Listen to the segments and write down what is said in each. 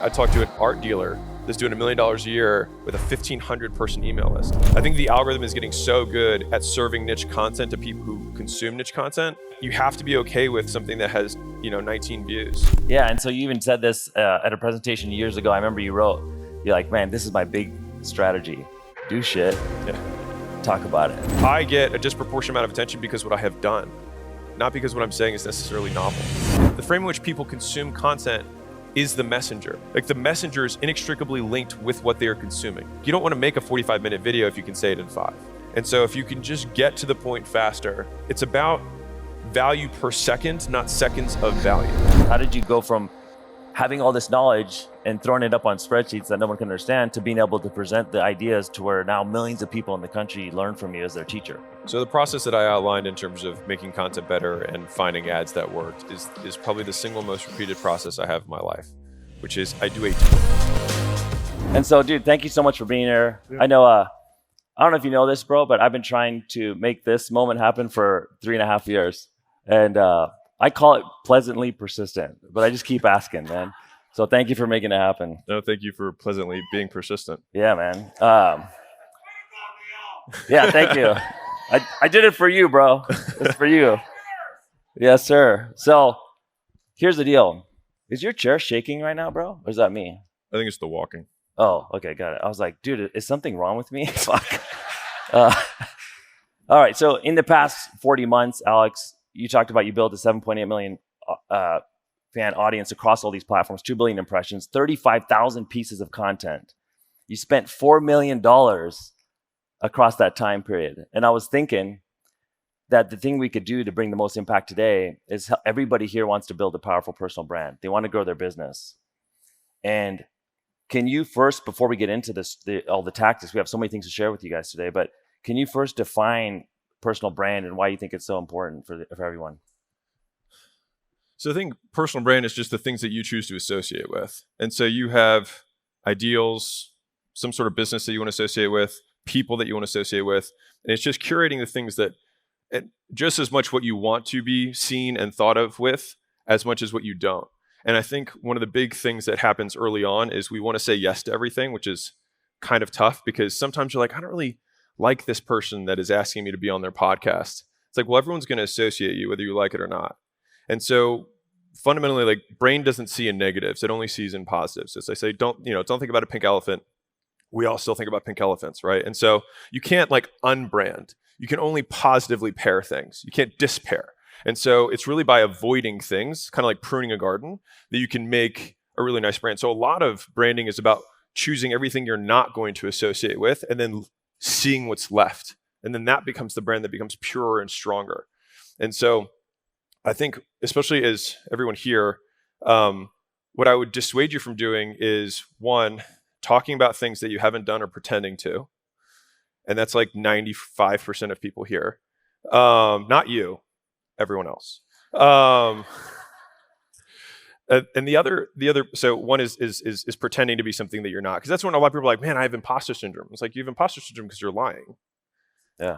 I talked to an art dealer that's doing $1 million a year with a 1,500 person email list. I think the algorithm is getting so good at serving niche content to people who consume niche content. You have to be okay with something that has, 19 views. Yeah, and so you even said this at a presentation years ago. I remember you're like, man, this is my big strategy. Do shit. Yeah. Talk about it. I get a disproportionate amount of attention because what I have done, not because what I'm saying is necessarily novel. The frame in which people consume content is the messenger. Like the messenger is inextricably linked with what they are consuming. You don't want to make a 45-minute video if you can say it in 5. And so if you can just get to the point faster, it's about value per second, not seconds of value. How did you go from having all this knowledge and throwing it up on spreadsheets that no one can understand to being able to present the ideas to where now millions of people in the country learn from you as their teacher? So the process that I outlined in terms of making content better and finding ads that worked is probably the single most repeated process I have in my life, which is I do a ton. And so, dude, thank you so much for being here. Yeah. I know, I don't know if you know this, bro, but I've been trying to make this moment happen for 3.5 years. And I call it pleasantly persistent, but I just keep asking, man. So thank you for making it happen. No, thank you for pleasantly being persistent. Yeah, man. Yeah, thank you. I did it for you, bro. It's for you. Yes, sir. So here's the deal. Is your chair shaking right now, bro? Or is that me? I think it's the walking. Oh, okay, got it. I was like, dude, is something wrong with me? Fuck. All right, so in the past 40 months, Alex, you talked about you built a 7.8 million fan audience across all these platforms, 2 billion impressions, 35,000 pieces of content. You spent $4 million across that time period. And I was thinking that the thing we could do to bring the most impact today is everybody here wants to build a powerful personal brand. They want to grow their business. And can you first, before we get into this, all the tactics, we have so many things to share with you guys today, but can you first define personal brand and why you think it's so important for everyone? So I think personal brand is just the things that you choose to associate with. And so you have ideals, some sort of business that you want to associate with, people that you want to associate with. And it's just curating the things that, just as much what you want to be seen and thought of with, as much as what you don't. And I think one of the big things that happens early on is we want to say yes to everything, which is kind of tough because sometimes you're like, I don't really like this person that is asking me to be on their podcast. It's like, well, everyone's going to associate you whether you like it or not. And so fundamentally, like brain doesn't see in negatives. It only sees in positives. As I say, don't think about a pink elephant. We all still think about pink elephants, right? And so you can't like unbrand. You can only positively pair things. You can't dispair. And so it's really by avoiding things, kind of like pruning a garden, that you can make a really nice brand. So a lot of branding is about choosing everything you're not going to associate with and then seeing what's left. And then that becomes the brand that becomes purer and stronger. And so I think, especially as everyone here, what I would dissuade you from doing is, one, talking about things that you haven't done or pretending to. And that's like 95% of people here. Not you, everyone else. And the other, so one is pretending to be something that you're not. Because that's when a lot of people are like, man, I have imposter syndrome. It's like, you have imposter syndrome because you're lying. Yeah.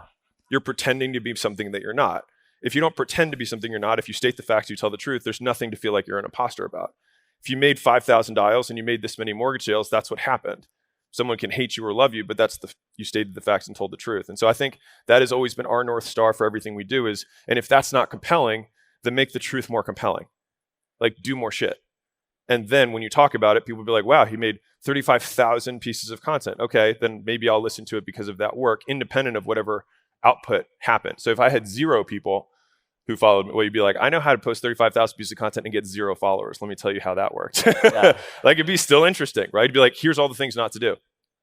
You're pretending to be something that you're not. If you don't pretend to be something you're not, if you state the facts, you tell the truth, there's nothing to feel like you're an imposter about. If you made 5,000 dials and you made this many mortgage sales, that's what happened. Someone can hate you or love you, but you stated the facts and told the truth. And so I think that has always been our North Star for everything we do is, and if that's not compelling, then make the truth more compelling. Like do more shit. And then when you talk about it, people will be like, wow, he made 35,000 pieces of content. Okay, then maybe I'll listen to it because of that work, independent of whatever output happened. So if I had 0 people who followed me, well, you'd be like, I know how to post 35,000 pieces of content and get 0 followers. Let me tell you how that worked. Yeah. Like it'd be still interesting, right? It'd be like, here's all the things not to do.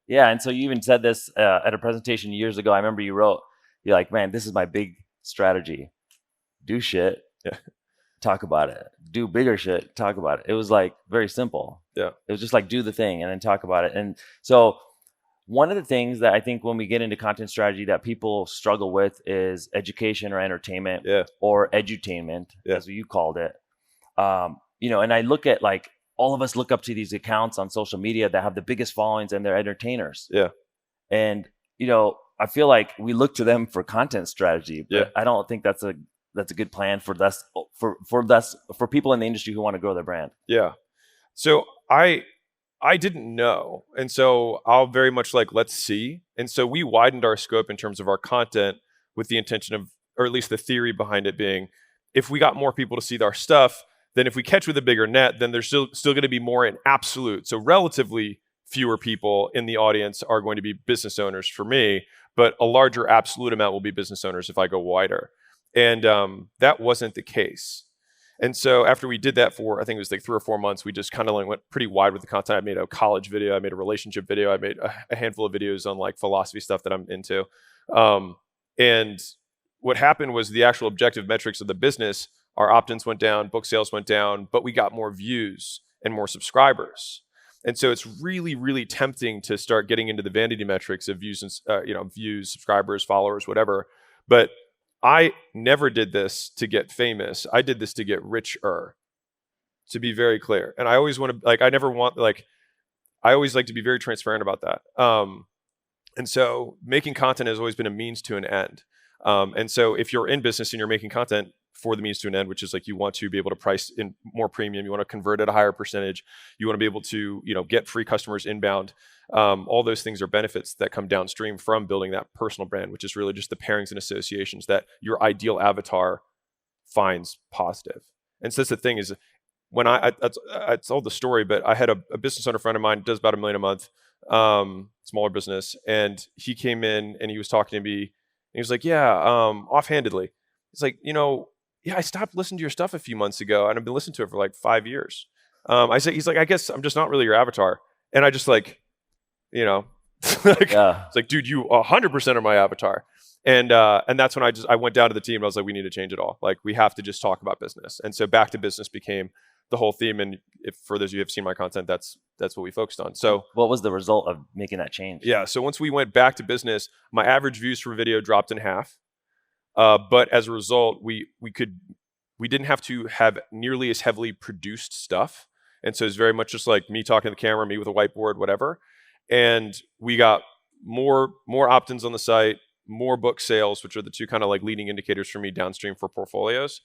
Yeah, and so you even said this at a presentation years ago. I remember you're like, man, this is my big strategy. Do shit. Yeah. Talk about it. Do bigger shit. Talk about it. It was like very simple. Yeah. It was just like do the thing and then talk about it. And so one of the things that I think when we get into content strategy that people struggle with is education or entertainment, yeah, or edutainment, yeah, as you called it. And I look at like all of us look up to these accounts on social media that have the biggest followings and they're entertainers. Yeah. And, I feel like we look to them for content strategy, but yeah, I don't think that's a good plan for people in the industry who want to grow their brand. Yeah. So I I didn't know. And so I'll very much like, let's see. And so we widened our scope in terms of our content with the intention of, or at least the theory behind it being, if we got more people to see our stuff, then if we catch with a bigger net, then there's still going to be more in absolute. So relatively fewer people in the audience are going to be business owners for me, but a larger absolute amount will be business owners if I go wider. And that wasn't the case. And so after we did that for, I think it was like 3 or 4 months, we just kind of like went pretty wide with the content. I made a college video, I made a relationship video, I made a handful of videos on like philosophy stuff that I'm into. And what happened was the actual objective metrics of the business, our opt-ins went down, book sales went down, but we got more views and more subscribers. And so it's really, really tempting to start getting into the vanity metrics of views, and views, subscribers, followers, whatever. But I never did this to get famous. I did this to get richer, to be very clear. And I always want to, like, I always like to be very transparent about that. And so making content has always been a means to an end. And so if you're in business and you're making content for the means to an end, which is like you want to be able to price in more premium, you want to convert at a higher percentage, you want to be able to, get free customers inbound. All those things are benefits that come downstream from building that personal brand, which is really just the pairings and associations that your ideal avatar finds positive. And so that's the thing is, when I told the story, but I had a business owner friend of mine, does about $1 million a month, smaller business, and he came in and he was talking to me, and he was like, yeah, offhandedly, he's like, yeah, I stopped listening to your stuff a few months ago, and I've been listening to it for like 5 years. He's like, I guess I'm just not really your avatar. And I just like, it's like, dude, you 100% are my avatar. And that's when I went down to the team and I was like, we need to change it all. Like, we have to just talk about business. And so back to business became the whole theme. And if for those of you who have seen my content, that's what we focused on. So what was the result of making that change? Yeah. So once we went back to business, my average views for video dropped in half. But as a result, we didn't have to have nearly as heavily produced stuff. And so it's very much just like me talking to the camera, me with a whiteboard, whatever. And we got more opt-ins on the site, more book sales, which are the two kind of like leading indicators for me downstream for portfolios.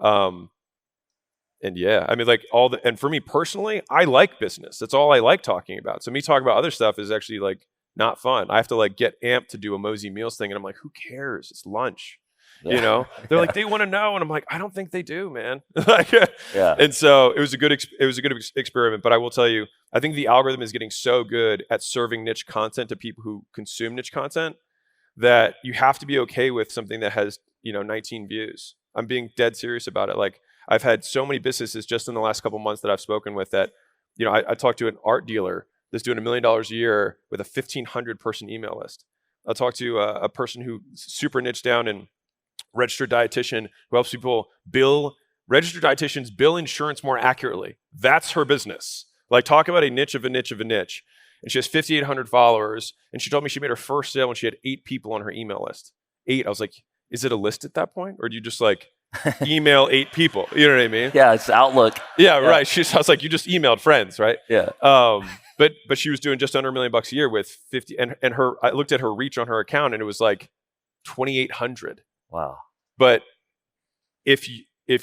And yeah, I mean, like and for me personally, I like business. That's all I like talking about. So me talking about other stuff is actually like not fun. I have to like get amped to do a Mosey Meals thing. And I'm like, who cares? It's lunch. Yeah. They're like, they want to know. And I'm like, I don't think they do, man. Yeah. And so it was a good experiment. But I will tell you, I think the algorithm is getting so good at serving niche content to people who consume niche content that you have to be okay with something that has, 19 views. I'm being dead serious about it. Like, I've had so many businesses just in the last couple of months that I've spoken with that, I talked to an art dealer that's doing $1 million a year with a 1,500 person email list. I'll talk to a person who super niche down in registered dietitian who helps people registered dietitians bill insurance more accurately. That's her business. Like, talk about a niche of a niche of a niche. And she has 5,800 followers. And she told me she made her first sale when she had 8 people on her email list. 8. I was like, is it a list at that point? Or do you just like email 8 people? You know what I mean? Yeah, it's Outlook. Yeah, right. I was like, you just emailed friends, right? Yeah. But she was doing just under $1 million a year with 50. And I looked at her reach on her account and it was like 2,800. Wow. But if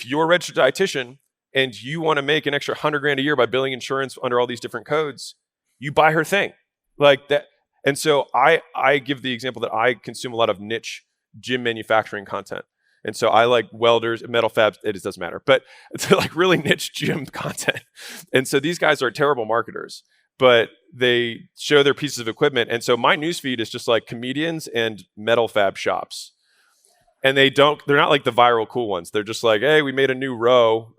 you're a registered dietitian and you want to make an extra $100,000 a year by billing insurance under all these different codes, you buy her thing like that. And so I give the example that I consume a lot of niche gym manufacturing content. And so I like welders, metal fabs, it doesn't matter, but it's like really niche gym content. And so these guys are terrible marketers, but they show their pieces of equipment. And so my newsfeed is just like comedians and metal fab shops. And they're not like the viral cool ones. They're just like, hey, we made a new row.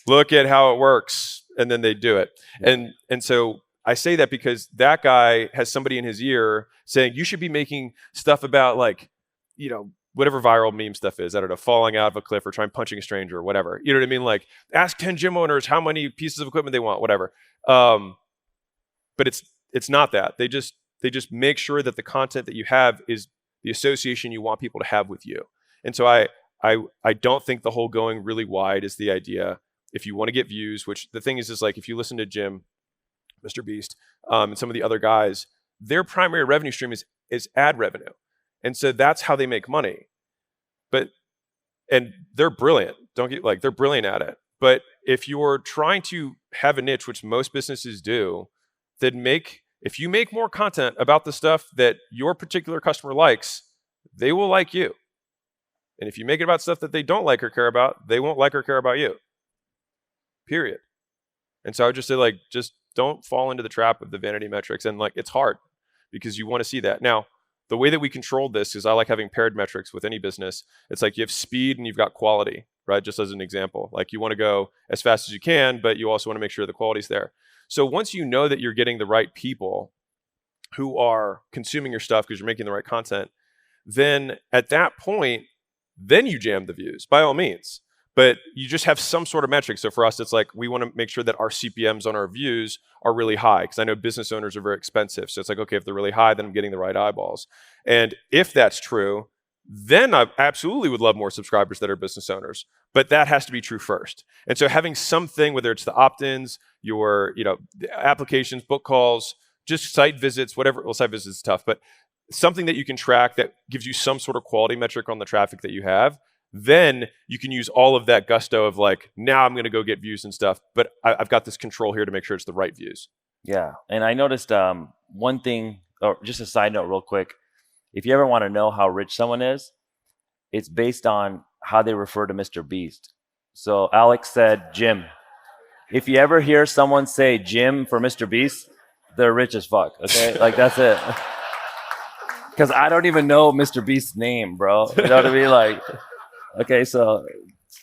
Look at how it works. And then they do it. Yeah. And so I say that because that guy has somebody in his ear saying, you should be making stuff about like, whatever viral meme stuff is. I don't know, falling out of a cliff or trying punching a stranger or whatever. You know what I mean? Like, ask 10 gym owners how many pieces of equipment they want, whatever. But it's not that. They just make sure that the content that you have is the association you want people to have with you. And so I don't think the whole going really wide is the idea. If you want to get views, which the thing is like if you listen to Jim, Mr. Beast, and some of the other guys, their primary revenue stream is ad revenue. And so that's how they make money. And they're brilliant. They're brilliant at it. But if you're trying to have a niche, which most businesses do, then if you make more content about the stuff that your particular customer likes, they will like you. And if you make it about stuff that they don't like or care about, they won't like or care about you. Period. And so I would just say, like, just don't fall into the trap of the vanity metrics. And like, it's hard because you want to see that. Now, the way that we control this is I like having paired metrics with any business. It's like you have speed and you've got quality, right? Just as an example, like you want to go as fast as you can, but you also want to make sure the quality's there. So once you know that you're getting the right people who are consuming your stuff because you're making the right content, then at that point, then you jam the views by all means. But you just have some sort of metric. So for us, it's like we want to make sure that our CPMs on our views are really high, because I know business owners are very expensive. So it's like, okay, if they're really high, then I'm getting the right eyeballs. And if that's true, then I absolutely would love more subscribers that are business owners. But that has to be true first. And so having something, whether it's the opt-ins, your applications, book calls, just site visits, whatever. Well, site visits is tough, but something that you can track that gives you some sort of quality metric on the traffic that you have, then you can use all of that gusto of like, now I'm going to go get views and stuff, but I've got this control here to make sure it's the right views. Yeah. And I noticed one thing, or just a side note real quick. If you ever want to know how rich someone is, it's based on how they refer to Mr. Beast. So Alex said, Jim. If you ever hear someone say Jim for Mr. Beast, they're rich as fuck. Okay. Like that's it. Because I don't even know Mr. Beast's name, bro. You know what I mean? Like, okay, so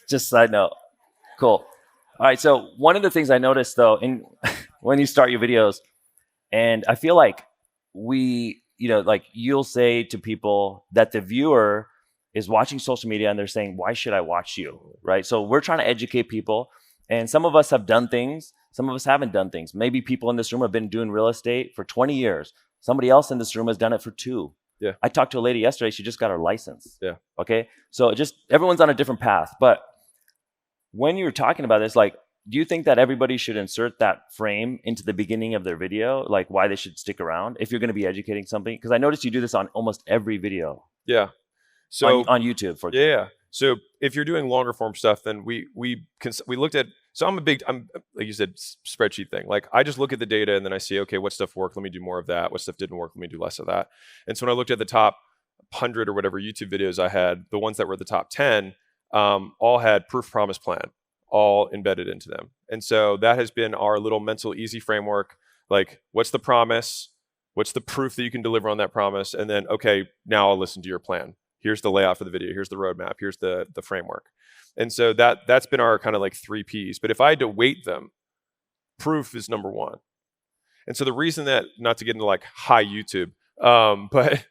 just side note. Cool. All right, so one of the things I noticed though, when you start your videos, and I feel like like you'll say to people that the viewer is watching social media and they're saying, why should I watch you, right? So we're trying to educate people, and some of us have done things, some of us haven't done things. Maybe people in this room have been doing real estate for 20 years. Somebody else in this room has done it for 2. Yeah. I talked to a lady yesterday. She just got her license. Yeah. Okay. So everyone's on a different path. But when you're talking about this, like, do you think that everybody should insert that frame into the beginning of their video? Like why they should stick around if you're going to be educating something? Because I noticed you do this on almost every video. Yeah. So on YouTube, for example. Yeah. So if you're doing longer form stuff, then we looked at, so I'm like you said, spreadsheet thing. Like I just look at the data and then I see, okay, what stuff worked? Let me do more of that. What stuff didn't work? Let me do less of that. And so when I looked at the top 100 or whatever YouTube videos I had, the ones that were the top 10 all had proof promise plan all embedded into them. And so that has been our little mental easy framework. Like what's the promise? What's the proof that you can deliver on that promise? And then, okay, now I'll listen to your plan. Here's the layout for the video. Here's the roadmap. Here's the framework. And so that's been our kind of like 3 Ps. But if I had to weight them, proof is number 1. And so the reason that, not to get into like high YouTube, but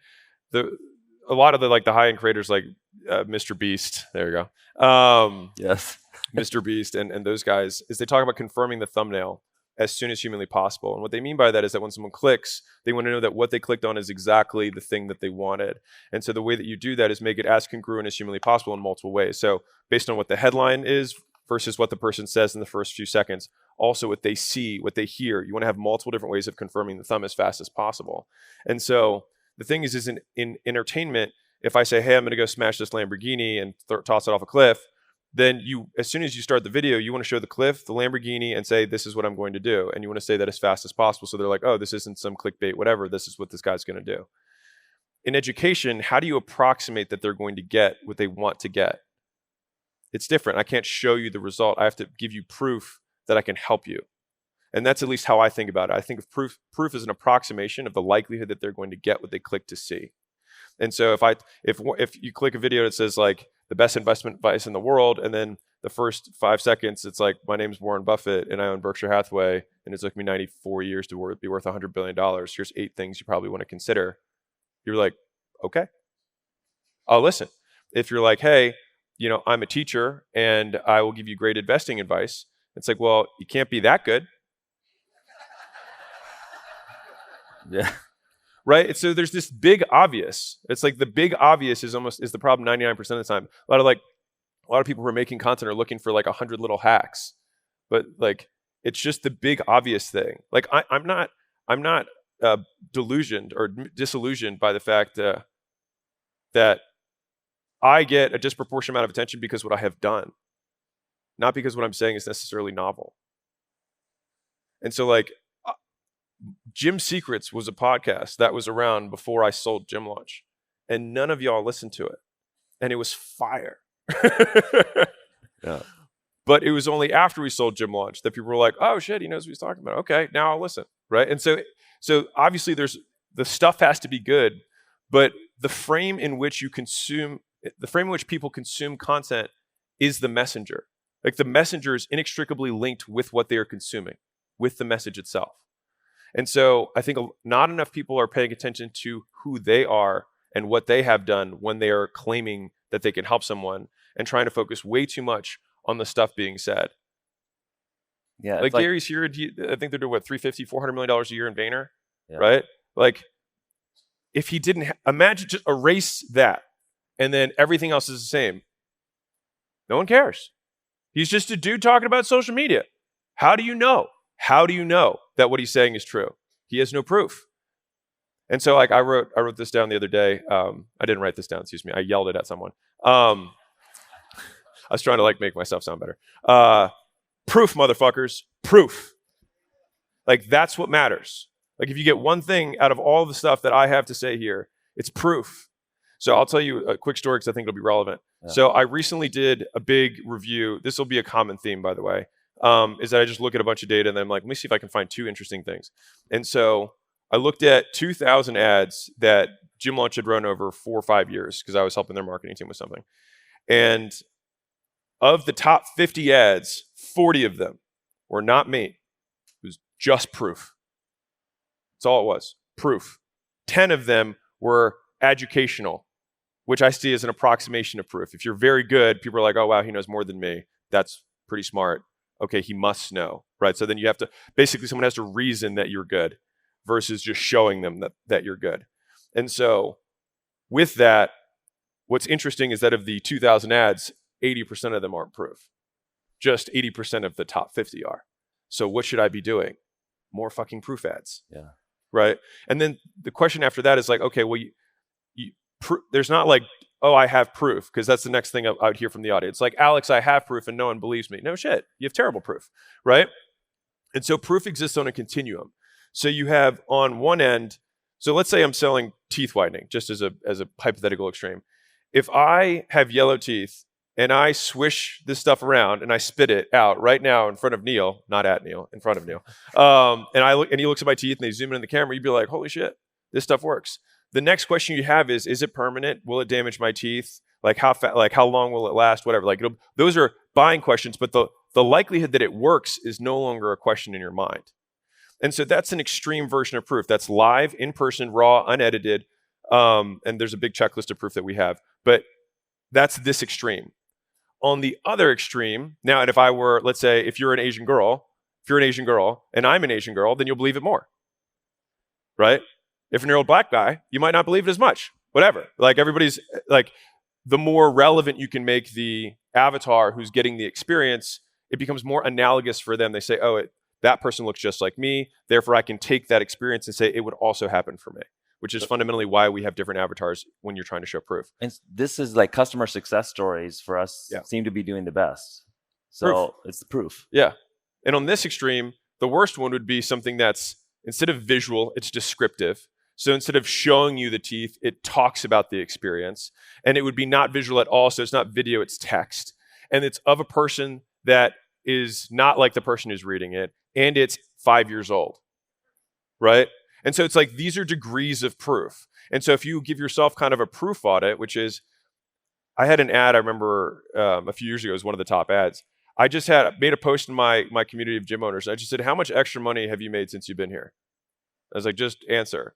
a lot of the high end creators like Mr. Beast, there you go. Yes. Mr. Beast and those guys, is they talk about confirming the thumbnail as soon as humanly possible. And what they mean by that is that when someone clicks, they want to know that what they clicked on is exactly the thing that they wanted. And so the way that you do that is make it as congruent as humanly possible in multiple ways. So based on what the headline is versus what the person says in the first few seconds, also what they see, what they hear, you want to have multiple different ways of confirming the thumb as fast as possible. And so the thing is in entertainment, if I say, hey, I'm going to go smash this Lamborghini and toss it off a cliff, then as soon as you start the video, you want to show the cliff, the Lamborghini, and say, this is what I'm going to do. And you want to say that as fast as possible. So they're like, oh, this isn't some clickbait, whatever. This is what this guy's going to do. In education, how do you approximate that they're going to get what they want to get? It's different. I can't show you the result. I have to give you proof that I can help you. And that's at least how I think about it. I think of proof as an approximation of the likelihood that they're going to get what they click to see. And so if you click a video that says like the best investment advice in the world, and then the first 5 seconds, it's like, my name's Warren Buffett and I own Berkshire Hathaway and it took me 94 years to be worth $100 billion. Here's 8 things you probably want to consider. You're like, okay, I'll listen. If you're like, hey, I'm a teacher and I will give you great investing advice. It's like, well, you can't be that good. Yeah. Right. And so there's this big obvious. It's like the big obvious is the problem 99% of the time. A lot of people who are making content are looking for like 100 little hacks, but like it's just the big obvious thing. Like I'm not delusioned or disillusioned by the fact that I get a disproportionate amount of attention because what I have done, not because what I'm saying is necessarily novel. And so like Gym Secrets was a podcast that was around before I sold Gym Launch, and none of y'all listened to it. And it was fire. Yeah. But it was only after we sold Gym Launch that people were like, oh shit, he knows what he's talking about. Okay, now I'll listen. Right. And so obviously the stuff has to be good, but the frame in which people consume content is the messenger. Like the messenger is inextricably linked with what they are consuming, with the message itself. And so I think not enough people are paying attention to who they are and what they have done when they are claiming that they can help someone, and trying to focus way too much on the stuff being said. Yeah. Like Gary's here. I think they're doing what, $350, $400 million a year in Vayner, Yeah. right? Like if he didn't, imagine just erase that and then everything else is the same. No one cares. He's just a dude talking about social media. How do you know? How do you know that what he's saying is true? He has no proof. And so like I wrote this down the other day. I didn't write this down, excuse me. I yelled it at someone. I was trying to like make myself sound better. Proof, motherfuckers. Proof. Like that's what matters. Like if you get one thing out of all the stuff that I have to say here, it's proof. So I'll tell you a quick story because I think it'll be relevant. Yeah. So I recently did a big review. This will be a common theme, by the way, is that I just look at a bunch of data and then I'm like, let me see if I can find two interesting things. And so I looked at 2,000 ads that Gym Launch had run over 4 or 5 years because I was helping their marketing team with something. And of the top 50 ads, 40 of them were not me. It was just proof. That's all it was. Proof. 10 of them were educational, which I see as an approximation of proof. If you're very good, people are like, oh, wow, he knows more than me. That's pretty smart. Okay, he must know, right? So then you have to, basically someone has to reason that you're good versus just showing them that you're good. And so with that, what's interesting is that of the 2,000 ads, 80% of them aren't proof. Just 80% of the top 50 are. So what should I be doing? More fucking proof ads. Yeah. Right? And then the question after that is like, okay, well, there's not like, oh, I have proof, because that's the next thing I would hear from the audience. Like, Alex, I have proof and no one believes me. No shit. You have terrible proof, right? And so proof exists on a continuum. So you have on one end, so let's say I'm selling teeth whitening, just as a hypothetical extreme. If I have yellow teeth and I swish this stuff around and I spit it out right now in front of Neel, not at Neel, in front of Neel, and he looks at my teeth and they zoom in the camera, you'd be like, holy shit, this stuff works. The next question you have is it permanent? Will it damage my teeth? Like how long will it last? Whatever. Like those are buying questions, but the likelihood that it works is no longer a question in your mind. And so that's an extreme version of proof. That's live, in person, raw, unedited. And there's a big checklist of proof that we have. But that's this extreme. On the other extreme, now, and if I were, let's say, if you're an Asian girl and I'm an Asian girl, then you'll believe it more. Right? If you're an old black guy, you might not believe it as much. Whatever. Like everybody's like, the more relevant you can make the avatar who's getting the experience, it becomes more analogous for them. They say, oh, that person looks just like me. Therefore, I can take that experience and say it would also happen for me, which is fundamentally why we have different avatars when you're trying to show proof. And this is like customer success stories for us seem to be doing the best. So proof. It's the proof. Yeah. And on this extreme, the worst one would be something that's, instead of visual, it's descriptive. So instead of showing you the teeth, it talks about the experience. And it would be not visual at all. So it's not video, it's text. And it's of a person that is not like the person who's reading it. And it's 5 years old, right? And so it's like, these are degrees of proof. And so if you give yourself kind of a proof audit, which is, I had an ad, I remember a few years ago, it was one of the top ads. I just made a post in my community of gym owners. I just said, how much extra money have you made since you've been here? I was like, just answer.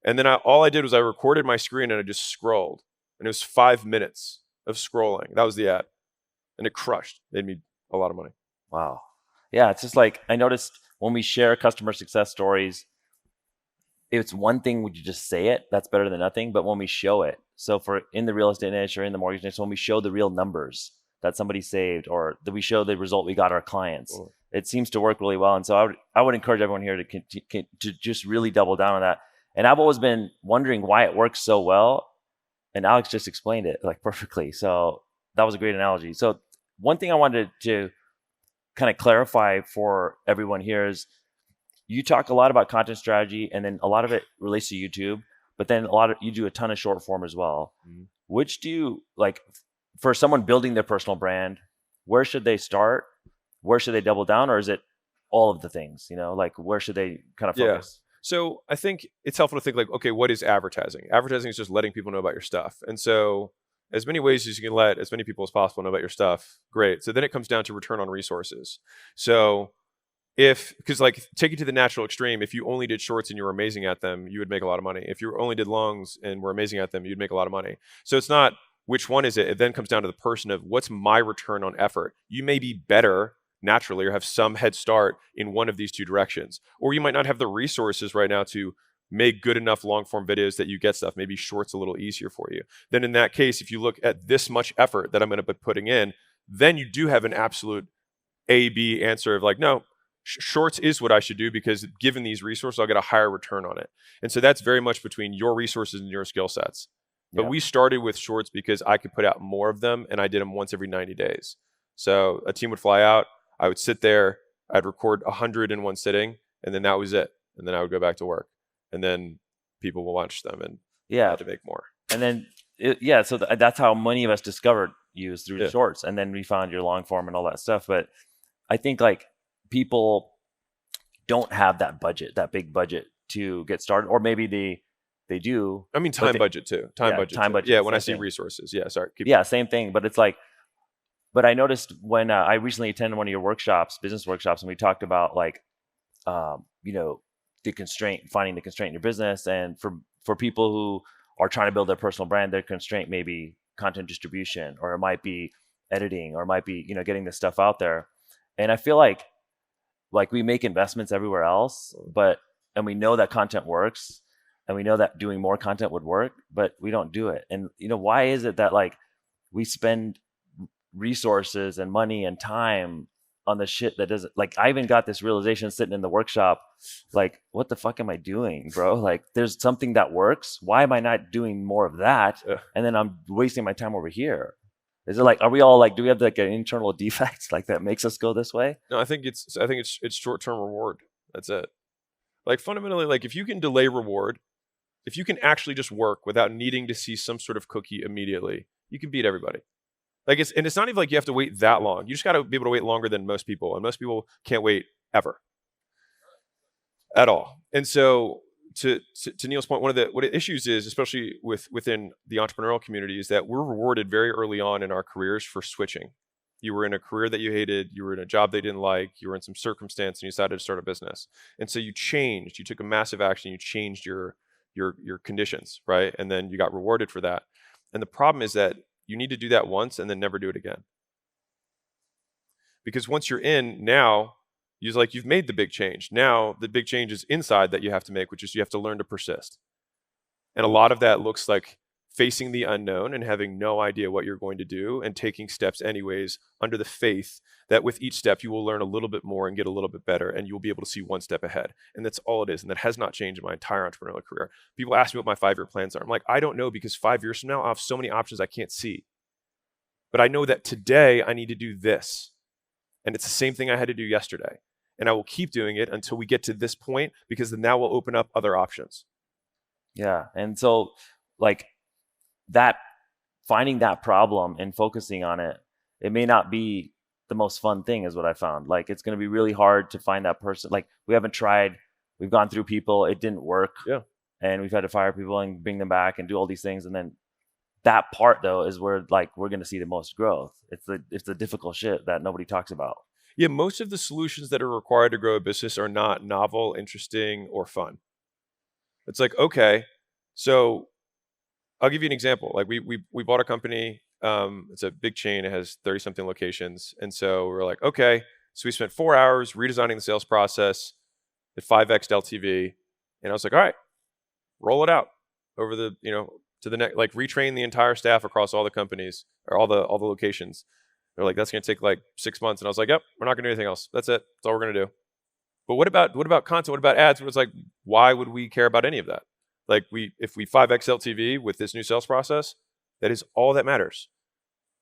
And then all I did was I recorded my screen and I just scrolled. And it was 5 minutes of scrolling. That was the ad. And it crushed. Made me a lot of money. Wow. Yeah, it's just like, I noticed when we share customer success stories, it's one thing when you just say it, that's better than nothing. But when we show it, so for in the real estate niche or in the mortgage niche, when we show the real numbers that somebody saved or that we show the result we got our clients, it seems to work really well. And so I would encourage everyone here to just really double down on that. And I've always been wondering why it works so well. And Alex just explained it like perfectly. So that was a great analogy. So one thing I wanted to kind of clarify for everyone here is you talk a lot about content strategy, and then a lot of it relates to YouTube, but then you do a ton of short form as well. Mm-hmm. Which do you like for someone building their personal brand? Where should they start? Where should they double down, or is it all of the things? Like where should they kind of focus? So I think it's helpful to think like, okay, what is advertising? Advertising is just letting people know about your stuff. And so as many ways as you can let as many people as possible know about your stuff, great. So then it comes down to return on resources. So because like take it to the natural extreme, if you only did shorts and you were amazing at them, you would make a lot of money. If you only did longs and were amazing at them, you'd make a lot of money. So it's not which one is it. It then comes down to the person of what's my return on effort. You may be better naturally or have some head start in one of these two directions, or you might not have the resources right now to make good enough long form videos that you get stuff. Maybe shorts a little easier for you. Then in that case, if you look at this much effort that I'm going to be putting in, then you do have an absolute A/B answer of like, no, shorts is what I should do because given these resources, I'll get a higher return on it. And so that's very much between your resources and your skill sets. But we started with shorts because I could put out more of them, and I did them once every 90 days. So a team would fly out, I would sit there, I'd record 100 in one sitting, and then that was it. And then I would go back to work, and then people will watch them, and I had to make more. And then so that's how many of us discovered you is through the shorts, and then we found your long form and all that stuff. But I think like people don't have that big budget to get started, or maybe they do. I mean, time budget too. Time budget. Yeah, when I see resources. Yeah, sorry. Same thing. But it's like, but I noticed when I recently attended one of your workshops, business workshops, and we talked about like, the constraint, finding the constraint in your business. And for people who are trying to build their personal brand, their constraint may be content distribution, or it might be editing, or it might be, getting this stuff out there. And I feel like we make investments everywhere else, and we know that content works, and we know that doing more content would work, but we don't do it. And, why is it that like we spend resources and money and time on the shit that doesn't, like, I even got this realization sitting in the workshop, like, what the fuck am I doing, bro? Like, there's something that works. Why am I not doing more of that? And then I'm wasting my time over here. Is it like, are we all like, do we have like an internal defect like that makes us go this way? No, I think it's short-term reward. That's it. Like fundamentally, like if you can delay reward, if you can actually just work without needing to see some sort of cookie immediately, you can beat everybody. Like it's not even like you have to wait that long. You just got to be able to wait longer than most people, and most people can't wait ever, at all. And so, to Neel's point, what the issues is, especially within the entrepreneurial community, is that we're rewarded very early on in our careers for switching. You were in a career that you hated, you were in a job they didn't like, you were in some circumstance, and you decided to start a business. And so you changed. You took a massive action. You changed your conditions, right? And then you got rewarded for that. And the problem is that you need to do that once and then never do it again. Because once you're in, now you've made the big change. Now the big change is inside that you have to make, which is you have to learn to persist. And a lot of that looks like facing the unknown and having no idea what you're going to do and taking steps anyways under the faith that with each step you will learn a little bit more and get a little bit better, and you'll be able to see one step ahead. And that's all it is. And that has not changed in my entire entrepreneurial career. People ask me what my 5-year plans are. I'm like, I don't know, because 5 years from now I'll have so many options I can't see. But I know that today I need to do this. And it's the same thing I had to do yesterday. And I will keep doing it until we get to this point, because then that will open up other options. Yeah. And so like that, finding that problem and focusing on it, it may not be the most fun thing, is what I found. Like it's going to be really hard to find that person. Like we haven't tried, we've gone through people, it didn't work. Yeah. And we've had to fire people and bring them back and do all these things. And then that part though is where like we're going to see the most growth. It's the difficult shit that nobody talks about. Yeah, most of the solutions that are required to grow a business are not novel, interesting, or fun. It's like, okay, so I'll give you an example. Like we bought a company. It's a big chain. It has 30-something locations. And so we're like, okay, so we spent 4 hours redesigning the sales process at 5x LTV. And I was like, all right, roll it out over the, to the next, like retrain the entire staff across all the companies or all the locations. They're like, that's going to take like 6 months. And I was like, yep, we're not going to do anything else. That's it. That's all we're going to do. But what about content? What about ads? It was like, why would we care about any of that? Like if we 5x LTV with this new sales process, that is all that matters.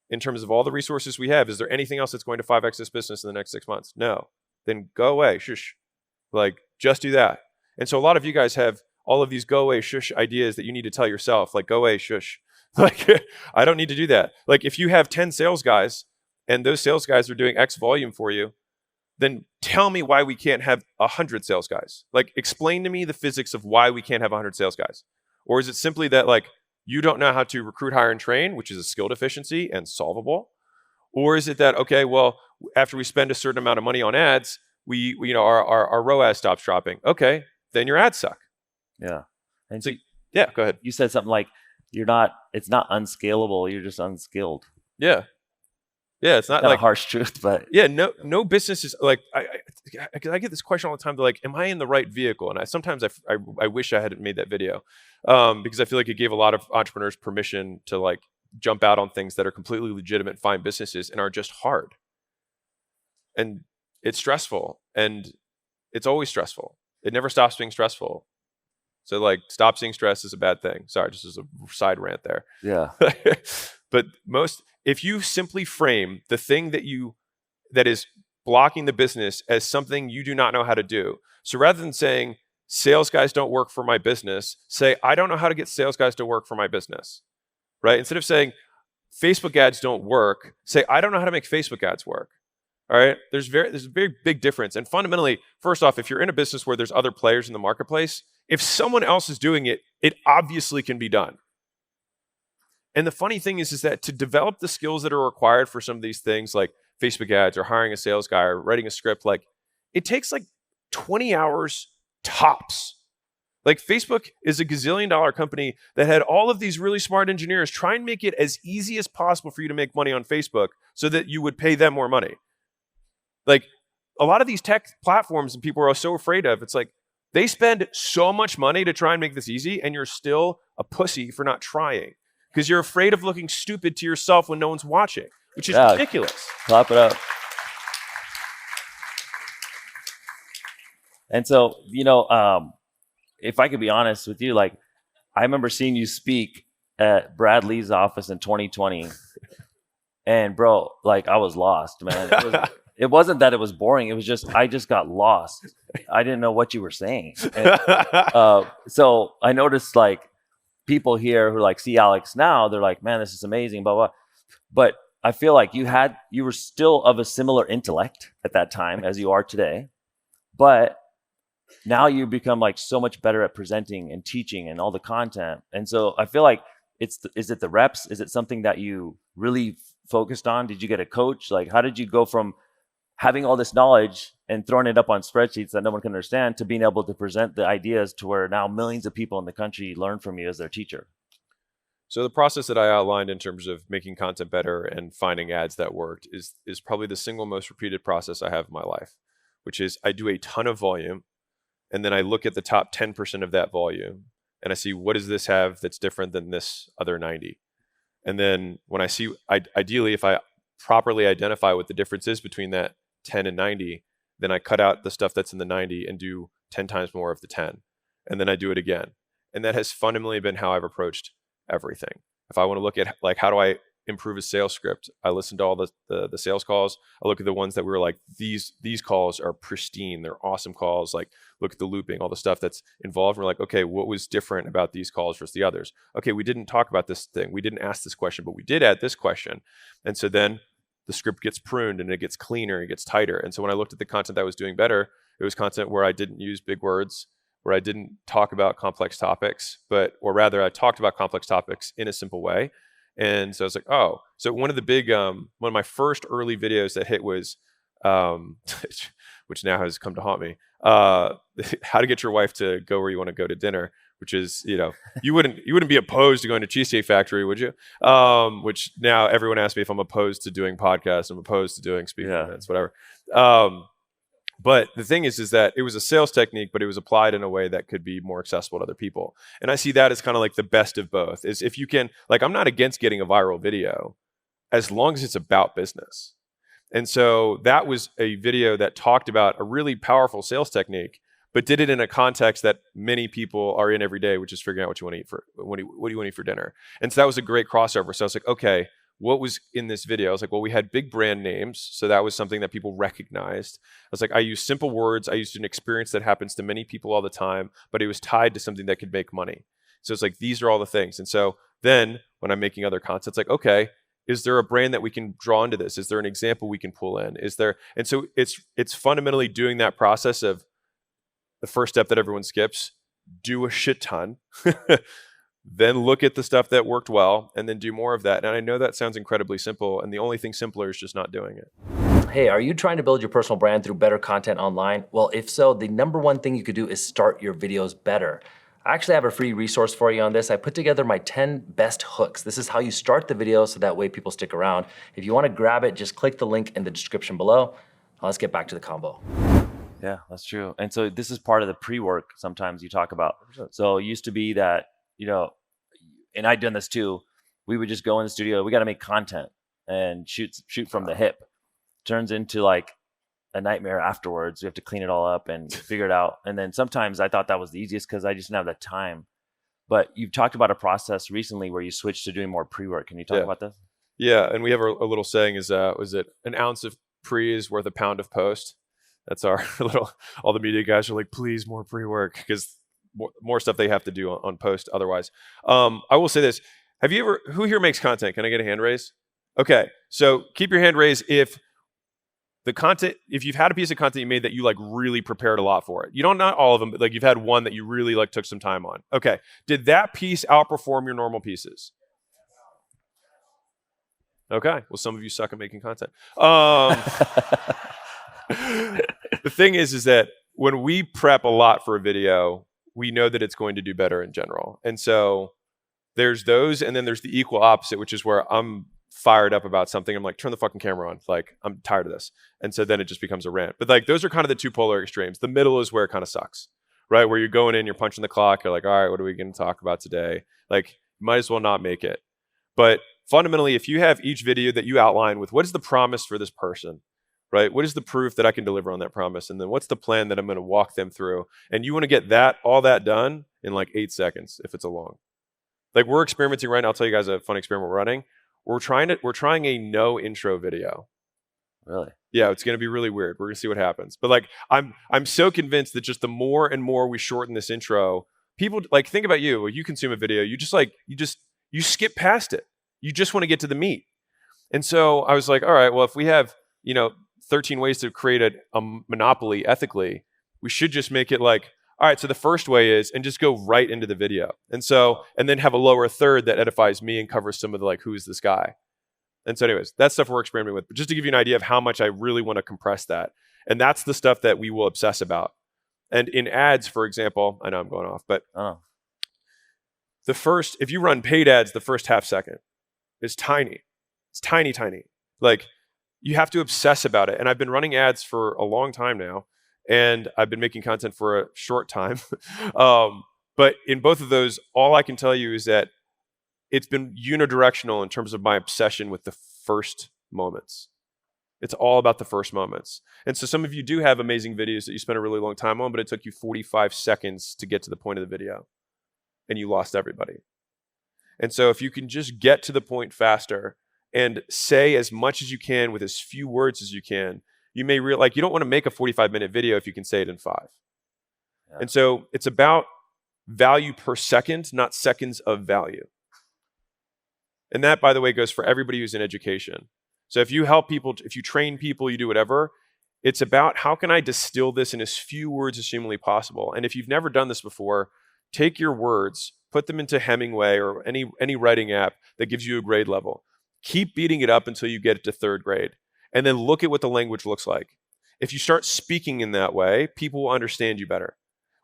In terms of all the resources we have, is there anything else that's going to 5x this business in the next 6 months? No. Then go away. Shush. Like Just do that. And so a lot of you guys have all of these go away shush ideas that you need to tell yourself, like go away shush. Like, I don't need to do that. Like, if you have 10 sales guys and those sales guys are doing X volume for you, then tell me why we can't have 100 sales guys. Like, explain to me the physics of why we can't have 100 sales guys. Or is it simply that, like, you don't know how to recruit, hire, and train, which is a skill deficiency and solvable? Or is it that, okay, well, after we spend a certain amount of money on ads, our ROAS stops dropping. Okay, then your ads suck. Yeah. And so, yeah, go ahead. You said something like, it's not unscalable, you're just unskilled. Yeah. Yeah, it's not like a harsh truth, but yeah, no business is like, I get this question all the time. They're like, am I in the right vehicle? And sometimes I wish I hadn't made that video, because I feel like it gave a lot of entrepreneurs permission to like jump out on things that are completely legitimate, fine businesses and are just hard. And it's stressful, and it's always stressful. It never stops being stressful. So like, stop seeing stress is a bad thing. Sorry, just as a side rant there. Yeah. But if you simply frame the thing that is blocking the business as something you do not know how to do. So rather than saying sales guys don't work for my business, say, I don't know how to get sales guys to work for my business, right? Instead of saying Facebook ads don't work, say, I don't know how to make Facebook ads work. All right. There's a very big difference. And fundamentally, first off, if you're in a business where there's other players in the marketplace, if someone else is doing it, it obviously can be done. And the funny thing is that to develop the skills that are required for some of these things, like Facebook ads or hiring a sales guy or writing a script, like it takes like 20 hours tops. Like, Facebook is a gazillion-dollar company that had all of these really smart engineers try and make it as easy as possible for you to make money on Facebook so that you would pay them more money. Like, a lot of these tech platforms and people are so afraid of, it's like they spend so much money to try and make this easy, and you're still a pussy for not trying because you're afraid of looking stupid to yourself when no one's watching, which is ridiculous. Clap it up. And so, if I could be honest with you, like, I remember seeing you speak at Brad Lee's office in 2020, and bro, like, I was lost, man. It wasn't that it was boring. It was just, I just got lost. I didn't know what you were saying. And, so I noticed, like, people here who like see Alex now, they're like, man, this is amazing, blah, blah. But I feel like you were still of a similar intellect at that time as you are today. But now you become like so much better at presenting and teaching and all the content. And so I feel like is it the reps? Is it something that you really focused on? Did you get a coach? Like, how did you go from having all this knowledge and throwing it up on spreadsheets that no one can understand to being able to present the ideas to where now millions of people in the country learn from you as their teacher? So the process that I outlined in terms of making content better and finding ads that worked is probably the single most repeated process I have in my life, which is I do a ton of volume, and then I look at the top 10% of that volume, and I see, what does this have that's different than this other 90? And then when I see, ideally, if I properly identify what the difference is between that 10 and 90, then I cut out the stuff that's in the 90 and do 10 times more of the 10. And then I do it again. And that has fundamentally been how I've approached everything. If I want to look at, like, how do I improve a sales script, I listen to all the sales calls. I look at the ones that we were like, these calls are pristine. They're awesome calls. Like, look at the looping, all the stuff that's involved. We're like, okay, what was different about these calls versus the others? Okay, we didn't talk about this thing. We didn't ask this question, but we did add this question. And so then the script gets pruned and it gets cleaner, it gets tighter. And so when I looked at the content that was doing better, it was content where I didn't use big words, where I didn't talk about complex topics, or rather I talked about complex topics in a simple way. And so I was like, oh, so one of my first early videos that hit was, which now has come to haunt me, how to get your wife to go where you want to go to dinner, which is, you wouldn't be opposed to going to Cheesecake Factory, would you? Which now everyone asks me if I'm opposed to doing podcasts, I'm opposed to doing speaking events, whatever. But the thing is that it was a sales technique, but it was applied in a way that could be more accessible to other people. And I see that as kind of like the best of both. Is if you can, like, I'm not against getting a viral video as long as it's about business. And so that was a video that talked about a really powerful sales technique, but did it in a context that many people are in every day, which is figuring out what you want to eat what do you want to eat for dinner. And so that was a great crossover. So I was like, okay, what was in this video? I was like, well, we had big brand names. So that was something that people recognized. I was like, I used simple words. I used an experience that happens to many people all the time, but it was tied to something that could make money. So it's like, these are all the things. And so then when I'm making other content, it's like, okay, is there a brand that we can draw into this? Is there an example we can pull in? Is there? And so it's fundamentally doing that process of the first step that everyone skips, do a shit ton, then look at the stuff that worked well, and then do more of that. And I know that sounds incredibly simple, and the only thing simpler is just not doing it. Hey, are you trying to build your personal brand through better content online? Well, if so, the number one thing you could do is start your videos better. I actually have a free resource for you on this. I put together my 10 best hooks. This is how you start the video so that way people stick around. If you want to grab it, just click the link in the description below. Now let's get back to the combo. Yeah, that's true. And so this is part of the pre-work sometimes you talk about. So it used to be that, and I'd done this too, we would just go in the studio, we got to make content and shoot from the hip. Turns into like a nightmare afterwards. We have to clean it all up and figure it out. And then sometimes I thought that was the easiest because I just didn't have the time. But you've talked about a process recently where you switched to doing more pre-work. Can you talk about this? Yeah, and we have a little saying is, was it an ounce of pre is worth a pound of post? That's our little, all the media guys are like, please more pre-work because more stuff they have to do on post otherwise. I will say this. Who here makes content? Can I get a hand raise? Okay, so keep your hand raised if you've had a piece of content you made that you like really prepared a lot for it. You don't, not all of them, but like you've had one that you really like took some time on. Okay, did that piece outperform your normal pieces? Okay, well some of you suck at making content. The thing is that when we prep a lot for a video, we know that it's going to do better in general. And so there's those, and then there's the equal opposite, which is where I'm fired up about something. I'm like, turn the fucking camera on. Like, I'm tired of this. And so then it just becomes a rant. But like, those are kind of the two polar extremes. The middle is where it kind of sucks, right? Where you're going in, you're punching the clock. You're like, all right, what are we going to talk about today? Like, you might as well not make it. But fundamentally, if you have each video that you outline with what is the promise for this person, right? What is the proof that I can deliver on that promise? And then what's the plan that I'm going to walk them through? And you want to get all that done in like 8 seconds if it's a long. Like we're experimenting right now. I'll tell you guys a fun experiment we're running. We're trying a no intro video. Really? Yeah, it's going to be really weird. We're going to see what happens. But like I'm so convinced that just the more and more we shorten this intro, people like think about you. When you consume a video, you skip past it. You just want to get to the meat. And so I was like, all right, well if we have, 13 ways to create a monopoly ethically, we should just make it like, all right, so the first way is, and just go right into the video. And then have a lower third that edifies me and covers some of the like, who's this guy? And so anyways, that's stuff we're experimenting with. But just to give you an idea of how much I really want to compress that. And that's the stuff that we will obsess about. And in ads, for example, I know I'm going off, but if you run paid ads, the first half second is tiny. It's tiny, tiny. Like you have to obsess about it. And I've been running ads for a long time now. And I've been making content for a short time. But in both of those, all I can tell you is that it's been unidirectional in terms of my obsession with the first moments. It's all about the first moments. And so some of you do have amazing videos that you spent a really long time on, but it took you 45 seconds to get to the point of the video. And you lost everybody. And so if you can just get to the point faster and say as much as you can with as few words as you can, you may realize you don't want to make a 45-minute video if you can say it in 5. Yeah. And so it's about value per second, not seconds of value. And that, by the way, goes for everybody who's in education. So if you help people, if you train people, you do whatever, it's about how can I distill this in as few words as humanly possible. And if you've never done this before, take your words, put them into Hemingway or any writing app that gives you a grade level. Keep beating it up until you get it to 3rd grade. And then look at what the language looks like. If you start speaking in that way, people will understand you better.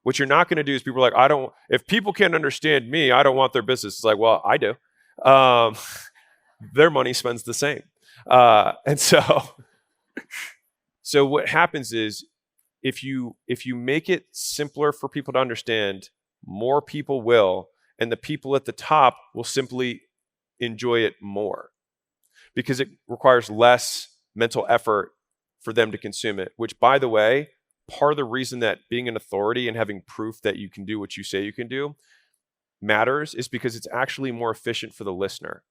What you're not going to do is people are like, if people can't understand me, I don't want their business. It's like, well, I do. Their money spends the same. And so what happens is if you make it simpler for people to understand, more people will, and the people at the top will simply enjoy it more because it requires less mental effort for them to consume it, which, by the way, part of the reason that being an authority and having proof that you can do what you say you can do matters is because it's actually more efficient for the listener.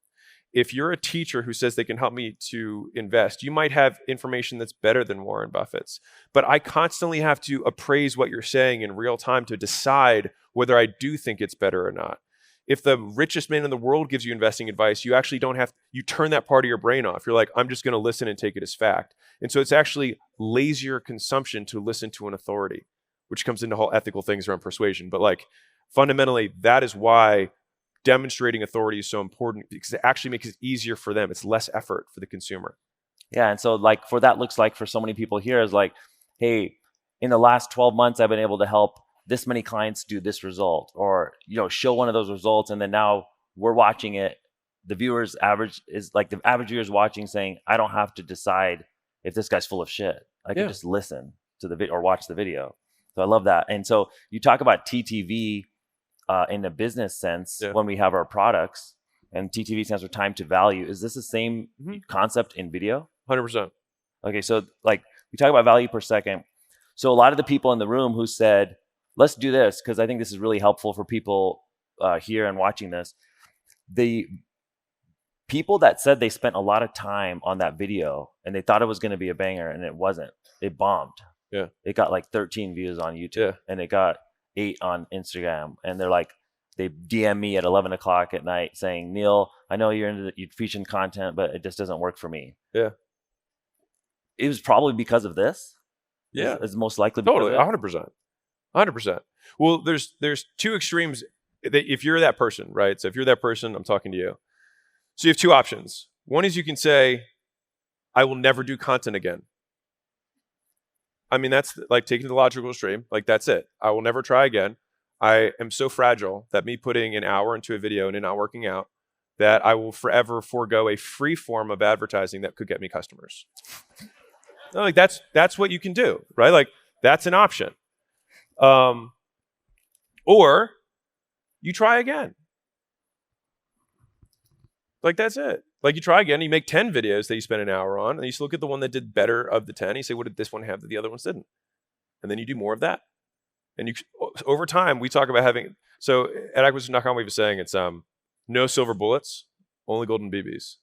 if you're a teacher who says they can help me to invest, you might have information that's better than Warren Buffett's. But I constantly have to appraise what you're saying in real time to decide whether I do think it's better or not. If the richest man in the world gives you investing advice, you actually don't have, you turn that part of your brain off. You're like, I'm just going to listen and take it as fact. And so it's actually lazier consumption to listen to an authority, which comes into whole ethical things around persuasion. But like fundamentally, that is why demonstrating authority is so important, because it actually makes it easier for them. It's less effort for the consumer. Yeah. And so like for that looks like for so many people here is like, hey, in the last 12 months, I've been able to help this many clients do this result, or, show one of those results. And then now we're watching it. The viewers average is like the average viewer is watching saying, I don't have to decide if this guy's full of shit. I can just listen to the video or watch the video. So I love that. And so you talk about TTV in a business sense when we have our products, and TTV stands for time to value. Is this the same concept in video? 100%. Okay, so like we talk about value per second. So a lot of the people in the room who said, let's do this, because I think this is really helpful for people here and watching this. The people that said they spent a lot of time on that video and they thought it was going to be a banger, and it wasn't. It bombed. Yeah. It got like 13 views on YouTube and it got 8 on Instagram. And they're like, they DM me at 11 o'clock at night saying, Neel, I know you're featuring content, but it just doesn't work for me. Yeah. It was probably because of this. Yeah. It's most likely because totally, 100%. 100%. Well, there's two extremes. If you're that person, right? So if you're that person, I'm talking to you. So you have two options. One is you can say, I will never do content again. I mean, that's like taking the logical extreme. Like, that's it. I will never try again. I am so fragile that me putting an hour into a video and it not working out, that I will forever forego a free form of advertising that could get me customers. No, like that's what you can do, right? Like, that's an option. Or you try again. Like, that's it. Like, you try again, you make 10 videos that you spend an hour on, and you look at the one that did better of the 10, and you say, what did this one have that the other ones didn't? And then you do more of that. And you, over time, we talk about having, so at acquisition.com, we were saying it's no silver bullets, only golden BBs.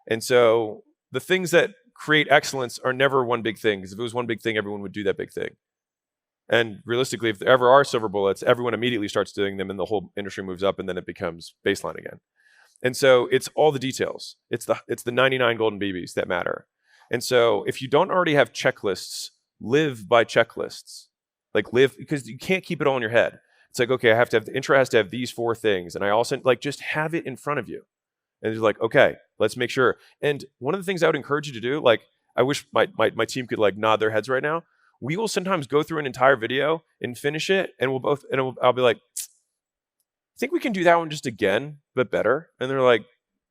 And so the things that create excellence are never one big thing, because if it was one big thing, everyone would do that big thing. And realistically, if there ever are silver bullets, everyone immediately starts doing them, and the whole industry moves up, and then it becomes baseline again. And so it's all the details. It's the 99 golden BBs that matter. And so if you don't already have checklists, live by checklists. Like, live, because you can't keep it all in your head. It's like, okay, I have to have, the intro has to have these 4 things. And I also, like, just have it in front of you. And you're like, okay, let's make sure. And one of the things I would encourage you to do, like, I wish my team could like nod their heads right now. We will sometimes go through an entire video and finish it. And I'll be like, I think we can do that one just again, but better. And they're like,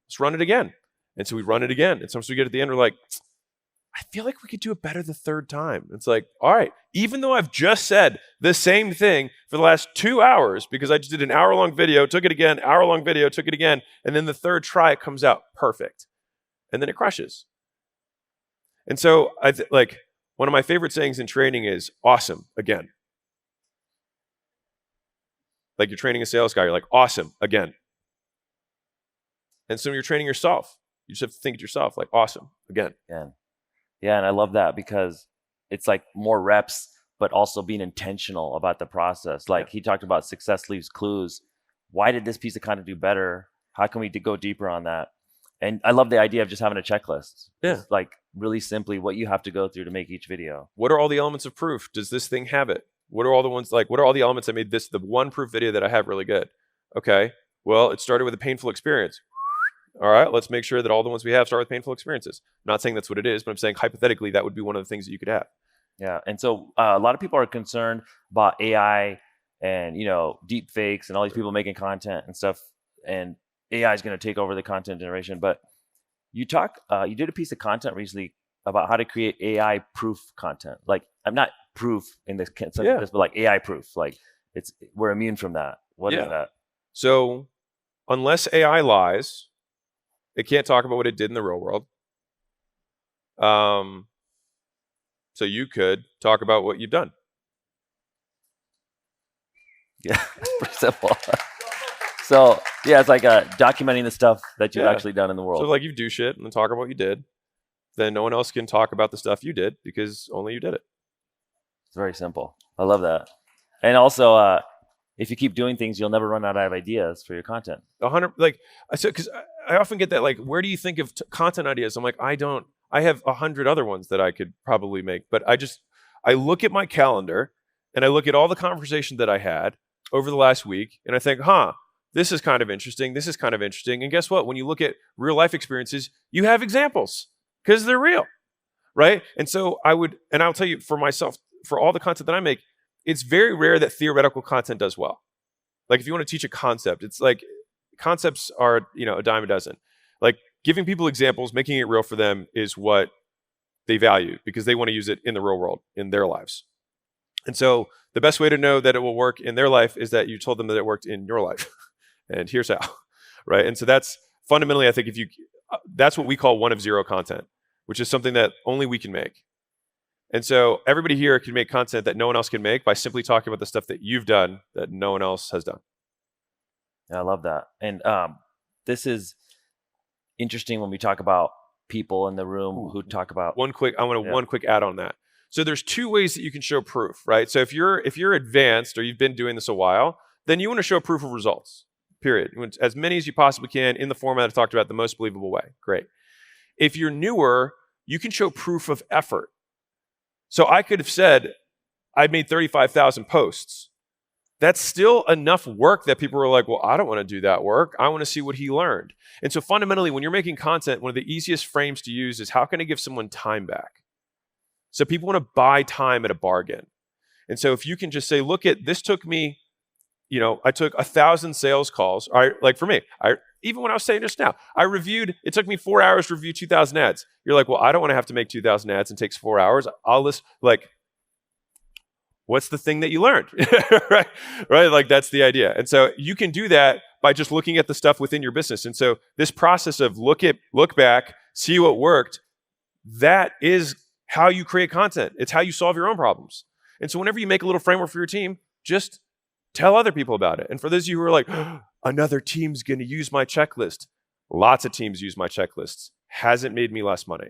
let's run it again. And so we run it again. And sometimes we get at the end, we're like, I feel like we could do it better the 3rd time. It's like, all right, even though I've just said the same thing for the last 2 hours, because I just did an hour-long video, took it again, hour-long video, took it again, and then the 3rd try, it comes out perfect. And then it crushes. And so like, one of my favorite sayings in training is awesome again. Like, you're training a sales guy, you're like, awesome again. And so you're training yourself. You just have to think it yourself, like, awesome again. Yeah, and I love that, because it's like more reps, but also being intentional about the process. Like, he talked about success leaves clues. Why did this piece of content do better? How can we go deeper on that? And I love the idea of just having a checklist. Yeah. Just like, really simply what you have to go through to make each video. What are all the elements of proof? Does this thing have it? What are all the ones, like, what are all the elements that made this the one proof video that I have really good? Okay, well, it started with a painful experience. All right, let's make sure that all the ones we have start with painful experiences. I'm not saying that's what it is, but I'm saying hypothetically that would be one of the things that you could have. Yeah, and so a lot of people are concerned about AI and, deep fakes and all these people making content and stuff, and AI is going to take over the content generation. But you did a piece of content recently about how to create AI proof content. Like, I'm not proof in this sense of this, but like AI proof. Like, we're immune from that. What is that? So unless AI lies, it can't talk about what it did in the real world. So you could talk about what you've done. Yeah, it's pretty simple. So Yeah, it's like documenting the stuff that you've actually done in the world. So like you do shit and then talk about what you did. Then no one else can talk about the stuff you did because only you did it. It's very simple. I love that. And also, if you keep doing things, you'll never run out of ideas for your content. 100, like I said, because I often get that, like, where do you think of content ideas? I'm like, I have 100 other ones that I could probably make, but I look at my calendar and I look at all the conversation that I had over the last week and I think, this is kind of interesting. This is kind of interesting. And guess what? When you look at real life experiences, you have examples because they're real, right? And so I'll tell you for myself, for all the content that I make, it's very rare that theoretical content does well. Like if you want to teach a concept, it's like concepts are, a dime a dozen. Like giving people examples, making it real for them is what they value because they want to use it in the real world, in their lives. And so the best way to know that it will work in their life is that you told them that it worked in your life. And here's how, right? And so that's fundamentally, I think that's what we call 1 of 0 content, which is something that only we can make. And so everybody here can make content that no one else can make by simply talking about the stuff that you've done that no one else has done. Yeah, I love that. And this is interesting when we talk about people in the room who talk about one quick add on that. So there's 2 ways that you can show proof, right? So if you're advanced or you've been doing this a while, then you want to show proof of results. Period. You want as many as you possibly can in the format I talked about, the most believable way. Great. If you're newer, you can show proof of effort. So I could have said, I made 35,000 posts. That's still enough work that people were like, well, I don't want to do that work. I want to see what he learned. And so fundamentally, when you're making content, one of the easiest frames to use is how can I give someone time back? So people want to buy time at a bargain. And so if you can just say, look at, this took me, I took 1,000 sales calls. Like for me, even when I was saying just now, it took me 4 hours to review 2,000 ads. You're like, well, I don't want to have to make 2,000 ads and it takes 4 hours. I'll list, like, what's the thing that you learned? Right? Like that's the idea. And so you can do that by just looking at the stuff within your business. And so this process of look back, see what worked, that is how you create content. It's how you solve your own problems. And so whenever you make a little framework for your team, just tell other people about it. And for those of you who are like, another team's going to use my checklist. Lots of teams use my checklists. Hasn't made me less money.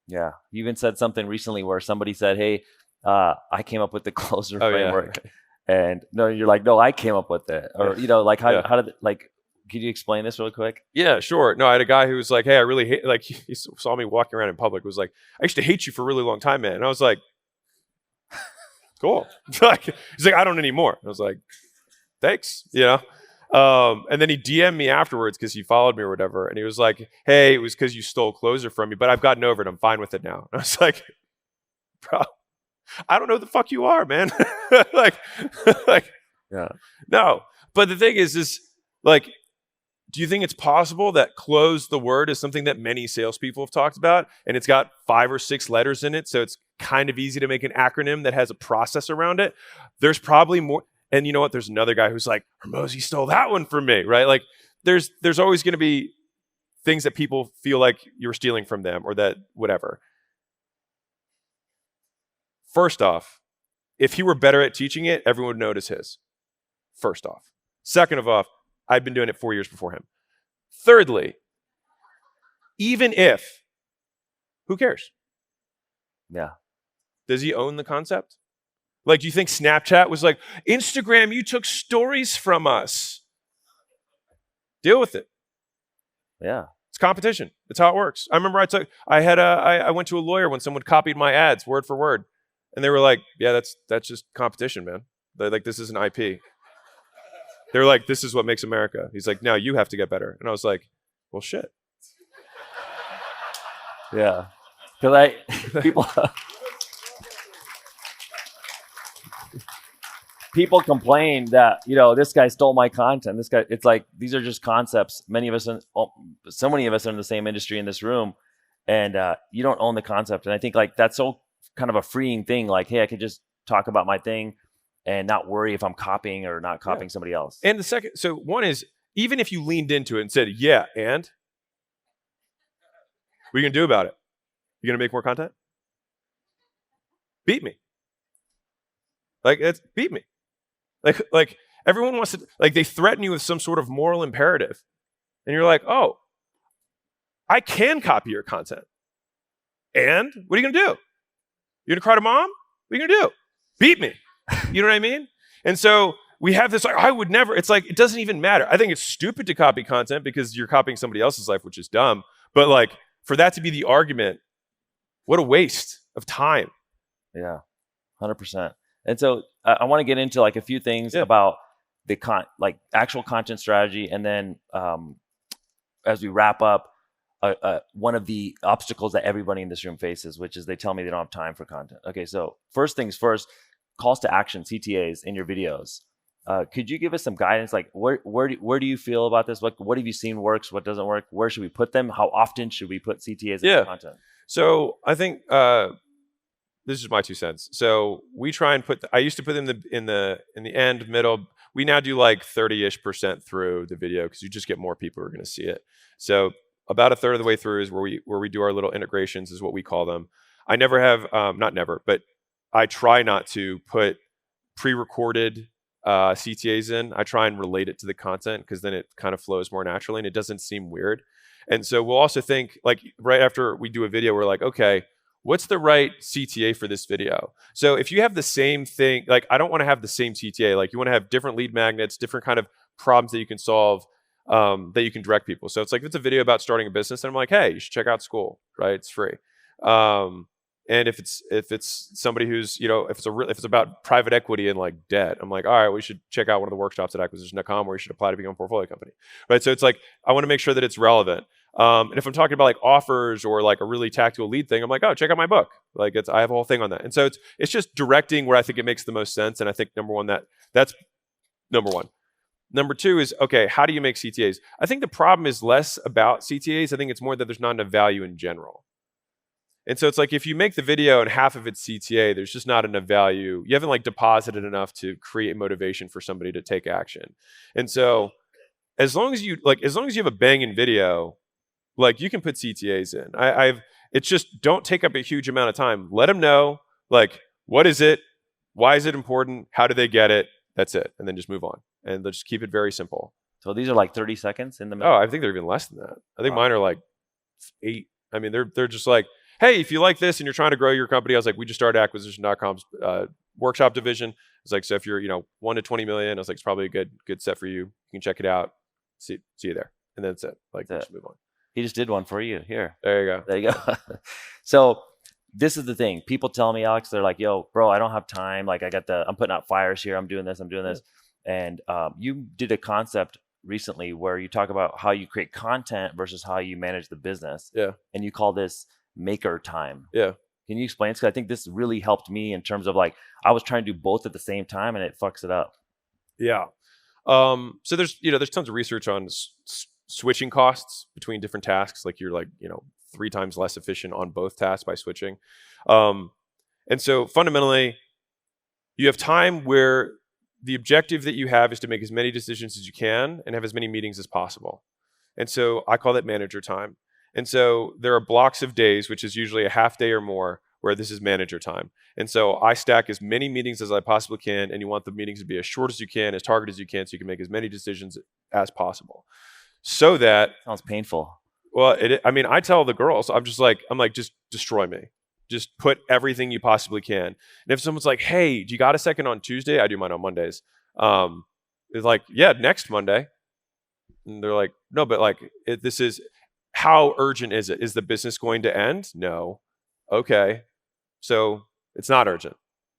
Yeah. You even said something recently where somebody said, hey, I came up with the closer framework. Yeah. And no, you're like, no, I came up with it. Or, like how did, like, could you explain this really quick? Yeah, sure. No, I had a guy who was like, hey, I really hate, like he saw me walking around in public, was like, I used to hate you for a really long time, man. And I was like, cool. He's like, I don't anymore. I was like, thanks, and then he DM'd me afterwards because he followed me or whatever. And he was like, hey, it was because you stole closer from me, but I've gotten over it. I'm fine with it now. And I was like, bro, I don't know who the fuck you are, man. Yeah. No. But the thing is like, do you think it's possible that close the word is something that many salespeople have talked about and it's got 5 or 6 letters in it? So it's kind of easy to make an acronym that has a process around it. There's probably more. And you know what? There's another guy who's like, Hormozi stole that one from me, right? Like there's always going to be things that people feel like you're stealing from them or that whatever. First off, if he were better at teaching it, everyone would notice his. First off. Second of all, I've been doing it 4 years before him. Thirdly, even if, who cares? Yeah. Does he own the concept? Like, do you think Snapchat was like, Instagram, you took stories from us? Deal with it. Yeah. It's competition. It's how it works. I remember I went to a lawyer when someone copied my ads word for word. And they were like, yeah, that's just competition, man. They're like, this is an IP. They're like, this is what makes America. He's like, no, you have to get better. And I was like, well, shit. Yeah. Because people complain that, this guy stole my content. This guy, it's like, these are just concepts. So many of us are in the same industry in this room, and you don't own the concept. And I think like that's so kind of a freeing thing. Like, hey, I could just talk about my thing and not worry if I'm copying or not copying somebody else. And the second, so one is, even if you leaned into it and said, yeah, and what are you going to do about it? You going to make more content? Beat me. Beat me. Like, Everyone wants to, like, they threaten you with some sort of moral imperative. And you're like, oh, I can copy your content. And what are you going to do? You're going to cry to mom? What are you going to do? Beat me. You know what I mean? And so we have this, like, I would never, it's like, it doesn't even matter. I think it's stupid to copy content because you're copying somebody else's life, which is dumb. But like, for that to be the argument, what a waste of time. Yeah, 100%. And so I want to get into like a few things about the actual content strategy. And then as we wrap up, one of the obstacles that everybody in this room faces, which is they tell me they don't have time for content. Okay, so first things first, calls to action, CTAs in your videos. Could you give us some guidance? Like where do you feel about this? What have you seen works? What doesn't work? Where should we put them? How often should we put CTAs in content? So I think this is my 2 cents. So we try and I used to put them in the end, middle. We now do like 30-ish% through the video because you just get more people who are going to see it. So about a third of the way through is where we do our little integrations, is what we call them. I never have, not never, but I try not to put pre-recorded CTAs in. I try and relate it to the content because then it kind of flows more naturally and it doesn't seem weird. And so we'll also think, like, right after we do a video, we're like, okay, what's the right CTA for this video? So if you have the same thing, like, I don't want to have the same CTA. Like, you want to have different lead magnets, different kind of problems that you can solve, that you can direct people. So it's like, if it's a video about starting a business, and I'm like, hey, you should check out school, right? It's free. And if it's somebody who's, if it's about private equity and like debt, I'm like, all right, we should check out one of the workshops at acquisition.com where you should apply to become a portfolio company, right? So it's like, I want to make sure that it's relevant. And if I'm talking about like offers or like a really tactical lead thing, I'm like, oh, check out my book. Like, I have a whole thing on that. And so it's just directing where I think it makes the most sense. And I think that's number one. Number two is, okay, how do you make CTAs? I think the problem is less about CTAs. I think it's more that there's not enough value in general. And so it's like, if you make the video and half of it's CTA, there's just not enough value. You haven't like deposited enough to create motivation for somebody to take action. And so as long as you have a banging video, like, you can put CTAs in. It's just, don't take up a huge amount of time. Let them know, like, what is it? Why is it important? How do they get it? That's it. And then just move on. And they'll just keep it very simple. So these are like 30 seconds in the middle? Oh, I think they're even less than that. I think mine are like 8. I mean, they're just like, hey, if you like this and you're trying to grow your company, I was like, we just started acquisition.com's workshop division. It's like, so if you're, 1 to 20 million, I was like, it's probably a good set for you. You can check it out. See you there. And then that's it. Like, just move on. He just did one for you. Here. There you go. There you go. So this is the thing. People tell me, Alex, they're like, yo, bro, I don't have time. Like, I'm putting out fires here. I'm doing this. And you did a concept recently where you talk about how you create content versus how you manage the business. Yeah. And you call this maker time. Yeah. Can you explain? Because I think this really helped me in terms of, like, I was trying to do both at the same time and it fucks it up. Yeah. So there's tons of research on switching costs between different tasks. Like, you're like, 3 times less efficient on both tasks by switching. And so fundamentally, you have time where the objective that you have is to make as many decisions as you can and have as many meetings as possible. And so I call that manager time. And so there are blocks of days, which is usually a half day or more, where this is manager time. And so I stack as many meetings as I possibly can, and you want the meetings to be as short as you can, as targeted as you can, so you can make as many decisions as possible. So that... Sounds painful. Well, I tell the girls, I'm like, just destroy me. Just put everything you possibly can. And if someone's like, hey, do you got a second on Tuesday? I do mine on Mondays. It's like, yeah, next Monday. And they're like, no, but like, this is... How urgent is it? Is the business going to end? No. Okay. So it's not urgent.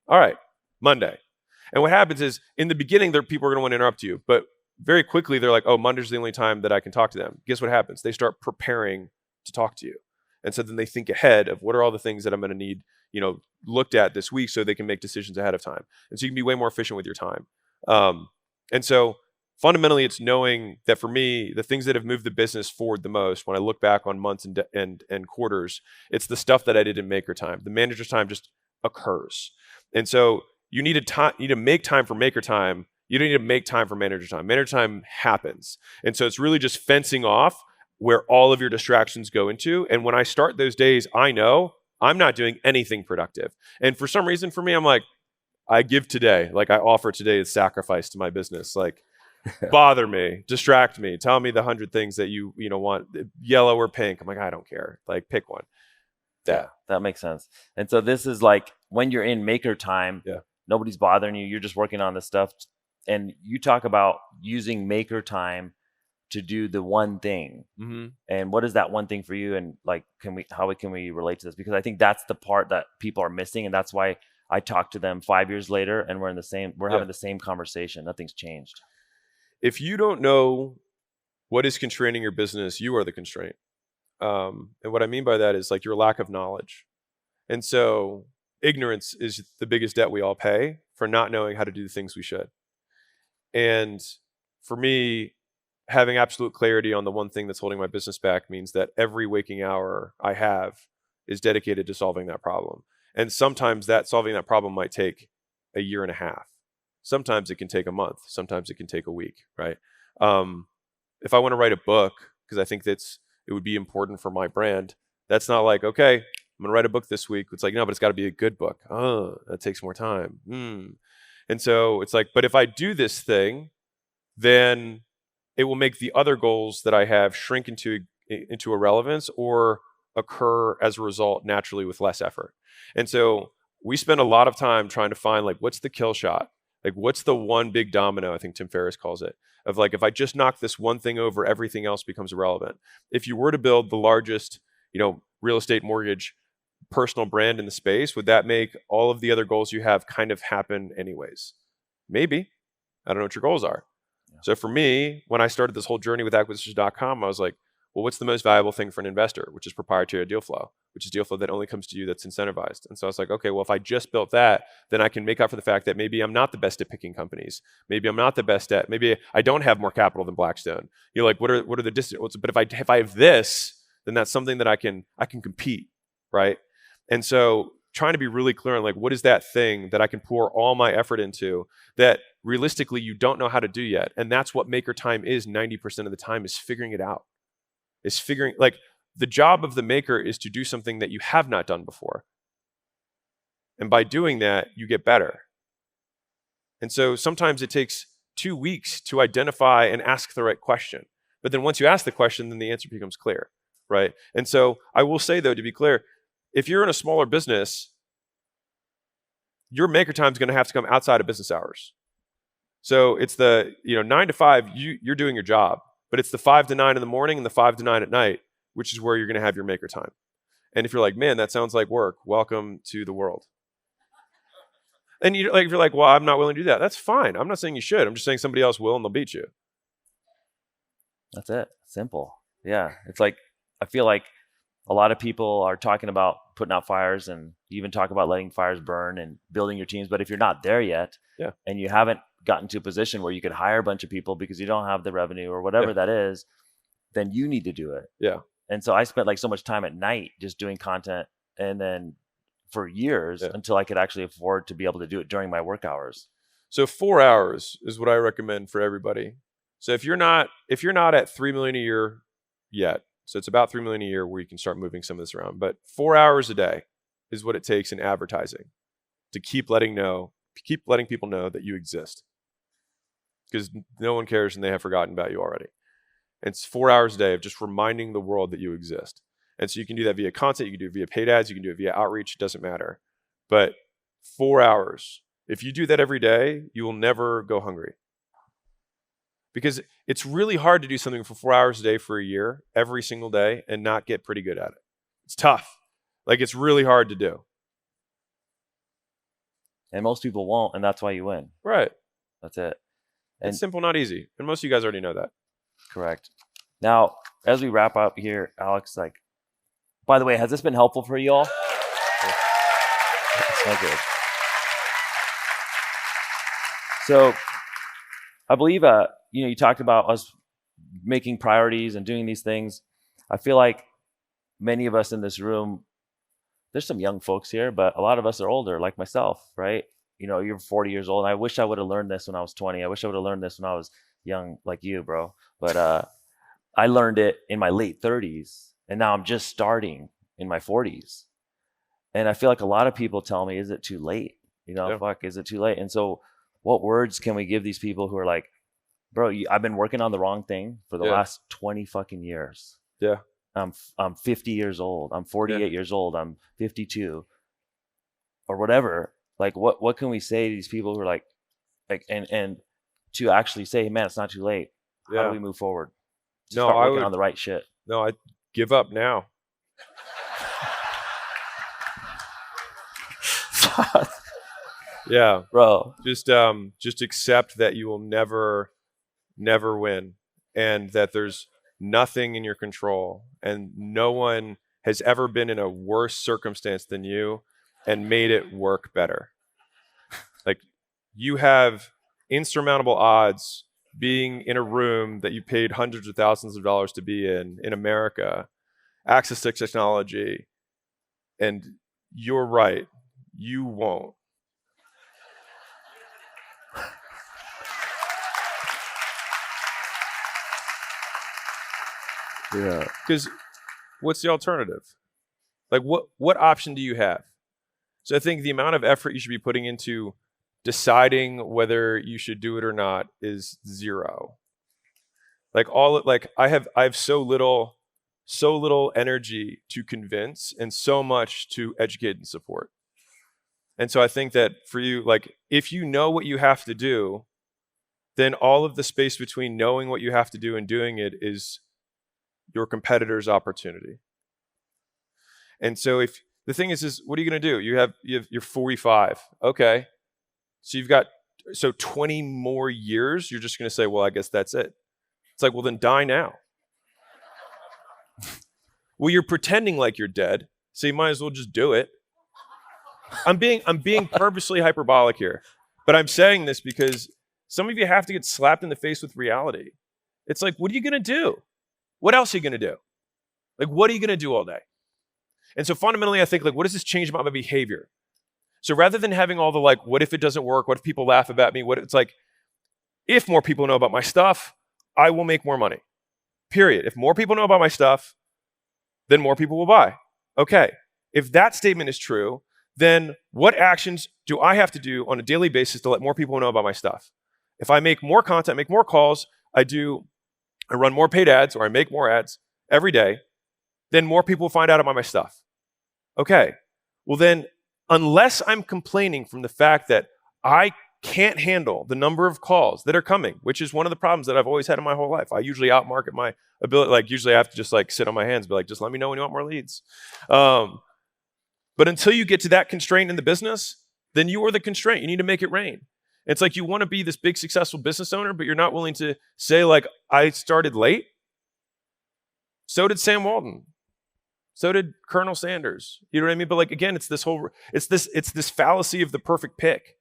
All right. Monday. And what happens is, in the beginning, people are going to want to interrupt you. But very quickly, they're like, oh, Monday's the only time that I can talk to them. Guess what happens? They start preparing to talk to you. And so then they think ahead of, what are all the things that I'm going to need, looked at this week, so they can make decisions ahead of time. And so you can be way more efficient with your time. And so fundamentally, it's knowing that, for me, the things that have moved the business forward the most, when I look back on months and quarters, it's the stuff that I did in maker time. The manager's time just occurs. And so you need to make time for maker time. You don't need to make time for manager time. Manager time happens. And so it's really just fencing off where all of your distractions go into. And when I start those days, I know I'm not doing anything productive. And for some reason, for me, I'm like, I give today. Like I offer today as sacrifice to my business. Like bother me, distract me, tell me the 100 things that you want, yellow or pink. I'm like, I don't care. Like pick one. Yeah, that makes sense. And so this is like when you're in maker time, nobody's bothering you. You're just working on this stuff. And you talk about using maker time to do the one thing. Mm-hmm. And what is that one thing for you? And like, how can we relate to this? Because I think that's the part that people are missing. And that's why I talk to them 5 years later and we're having the same conversation. Nothing's changed. If you don't know what is constraining your business, you are the constraint. And what I mean by that is like your lack of knowledge. And so ignorance is the biggest debt we all pay for not knowing how to do the things we should. And for me, having absolute clarity on the one thing that's holding my business back means that every waking hour I have is dedicated to solving that problem. And sometimes solving that problem might take a year and a half. Sometimes it can take a month. Sometimes it can take a week, right? If I want to write a book, because I think it would be important for my brand, that's not like, okay, I'm going to write a book this week. It's like, no, but it's got to be a good book. Oh, that takes more time. And so it's like, but if I do this thing, then it will make the other goals that I have shrink into irrelevance or occur as a result naturally with less effort. And so we spend a lot of time trying to find like, what's the kill shot? Like, what's the one big domino, I think Tim Ferriss calls it, of like, if I just knock this one thing over, everything else becomes irrelevant. If you were to build the largest, real estate mortgage personal brand in the space, would that make all of the other goals you have kind of happen anyways? Maybe. I don't know what your goals are. Yeah. So for me, when I started this whole journey with acquisitions.com, I was like, well, what's the most valuable thing for an investor? Which is proprietary deal flow, which is deal flow that only comes to you that's incentivized. And so I was like, okay, well, if I just built that, then I can make up for the fact that maybe I'm not the best at picking companies. Maybe I'm not the best at, maybe I don't have more capital than Blackstone. You're like, what are the distance? But if I have this, then that's something that I can compete, right? And so trying to be really clear on like, what is that thing that I can pour all my effort into that realistically you don't know how to do yet? And that's what maker time is 90% of the time, is figuring it out. Is figuring, like, the job of the maker is to do something that you have not done before. And by doing that, you get better. And so sometimes it takes 2 weeks to identify and ask the right question. But then once you ask the question, then the answer becomes clear, right? And so I will say, though, to be clear, if you're in a smaller business, your maker time is going to have to come outside of business hours. So it's the 9 to 5, you're doing your job. But it's the 5 to 9 in the morning and the 5 to 9 at night, which is where you're going to have your maker time. And if you're like, man, that sounds like work, welcome to the world. And if you're like, well, I'm not willing to do that, that's fine. I'm not saying you should. I'm just saying somebody else will and they'll beat you. That's it. Simple. Yeah. It's like, I feel like a lot of people are talking about putting out fires and even talk about letting fires burn and building your teams. But if you're not there yet, and you haven't gotten to a position where you could hire a bunch of people because you don't have the revenue or whatever that is, then you need to do it. Yeah. And so I spent like so much time at night just doing content, and then for years until I could actually afford to be able to do it during my work hours. So 4 hours is what I recommend for everybody. So if you're not at 3 million a year yet, so it's about 3 million a year where you can start moving some of this around, but 4 hours a day is what it takes in advertising to keep letting people know that you exist. Because no one cares and they have forgotten about you already. And it's 4 hours a day of just reminding the world that you exist. And so you can do that via content, you can do it via paid ads, you can do it via outreach, it doesn't matter. But 4 hours, if you do that every day, you will never go hungry. Because it's really hard to do something for 4 hours a day for a year, every single day, and not get pretty good at it. It's tough. Like, it's really hard to do. And most people won't, and that's why you win. Right. That's it. And it's simple, not easy. And most of you guys already know that. Correct. Now, as we wrap up here, Alex, like, by the way, has this been helpful for you all? So good. So I believe, you talked about us making priorities and doing these things. I feel like many of us in this room, there's some young folks here, but a lot of us are older, like myself, right? You're 40 years old. And I wish I would have learned this when I was 20. I wish I would have learned this when I was young, like you, bro. But I learned it in my late 30s, and now I'm just starting in my 40s. And I feel like a lot of people tell me, is it too late? Fuck, is it too late? And so what words can we give these people who are like, bro, I've been working on the wrong thing for the last 20 fucking years. Yeah. I'm 50 years old. I'm 48 years old. I'm 52 or whatever. Like what can we say to these people who are like and to actually say, hey, man, it's not too late. How do we move forward? Start working on the right shit. No, I give up now. Yeah, bro. Just accept that you will never win, and that there's nothing in your control, and no one has ever been in a worse circumstance than you and made it work better. Like, you have insurmountable odds being in a room that you paid hundreds of thousands of dollars to be in America, access to technology, and you're right, you won't. Yeah. Because what's the alternative? Like, what option do you have? So I think the amount of effort you should be putting into deciding whether you should do it or not is zero. Like I have so little energy to convince and so much to educate and support. And so I think that for you, like, if you know what you have to do, then all of the space between knowing what you have to do and doing it is your competitor's opportunity. And so if the thing is what are you going to do? You're 45. Okay. So you've got 20 more years. You're just going to say, well, I guess that's it. It's like, well, then die now. Well, you're pretending like you're dead, so you might as well just do it. I'm being purposely hyperbolic here, but I'm saying this because some of you have to get slapped in the face with reality. It's like, what are you going to do? What else are you going to do? Like, what are you going to do all day? And so fundamentally, I think, like, what does this change about my behavior? So rather than having all the, like, what if it doesn't work? What if people laugh about me? It's like, if more people know about my stuff, I will make more money. Period. If more people know about my stuff, then more people will buy. Okay. If that statement is true, then what actions do I have to do on a daily basis to let more people know about my stuff? If I make more content, make more calls, I run more paid ads, or I make more ads every day, then more people find out about my stuff. Okay. Well then, unless I'm complaining from the fact that I can't handle the number of calls that are coming, which is one of the problems that I've always had in my whole life. I usually outmarket my ability. Like, usually I have to just, like, sit on my hands and be like, just let me know when you want more leads. But until you get to that constraint in the business, then you are the constraint. You need to make it rain. It's like you want to be this big successful business owner, but you're not willing to say, like, I started late. So did Sam Walton. So did Colonel Sanders. You know what I mean? But, like, again, it's this fallacy of the perfect pick,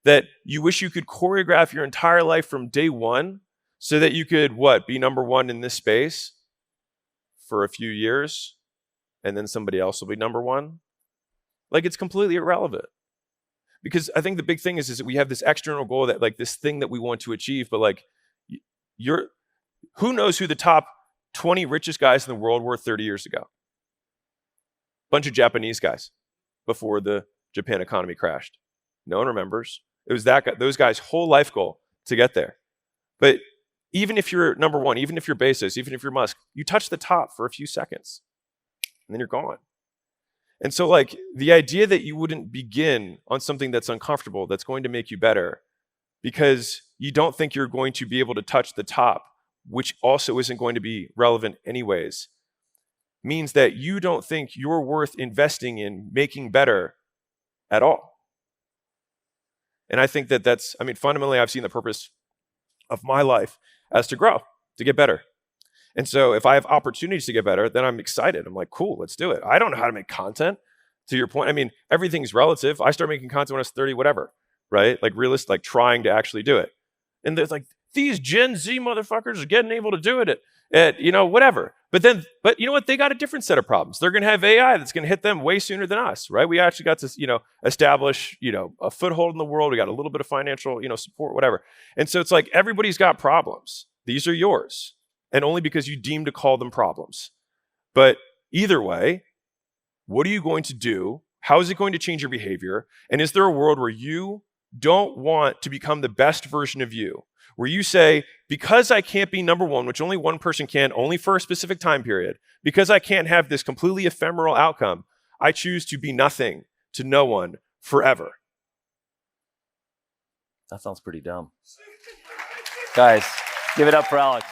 that you wish you could choreograph your entire life from day one so that you could, be number one in this space for a few years, and then somebody else will be number one. Like, it's completely irrelevant. Because I think the big thing is that we have this external goal, that, like, this thing that we want to achieve, but, like, who knows who the top 20 richest guys in the world were 30 years ago? Bunch of Japanese guys before the Japan economy crashed. No one remembers. It was those guys' whole life goal to get there. But even if you're number one, even if you're Bezos, even if you're Musk, you touch the top for a few seconds, and then you're gone. And so, like, the idea that you wouldn't begin on something that's uncomfortable, that's going to make you better, because you don't think you're going to be able to touch the top, which also isn't going to be relevant anyways, means that you don't think you're worth investing in making better at all. And I think that's fundamentally, I've seen the purpose of my life as to grow, to get better. And so if I have opportunities to get better, then I'm excited. I'm like, cool, let's do it. I don't know how to make content. To your point, everything's relative. I started making content when I was 30, whatever, right? Like, realistic, like, trying to actually do it. And there's, like, these Gen Z motherfuckers are getting able to do it at whatever. But you know what? They got a different set of problems. They're going to have AI that's going to hit them way sooner than us, right? We actually got to, establish, a foothold in the world. We got a little bit of financial, support, whatever. And so it's like, everybody's got problems. These are yours. And only because you deem to call them problems. But either way, what are you going to do How is it going to change your behavior? And is there a world where you don't want to become the best version of you? Where you say, because I can't be number one, which only one person can, only for a specific time period, because I can't have this completely ephemeral outcome, I choose to be nothing to no one forever. That sounds pretty dumb. Guys, give it up for Alex.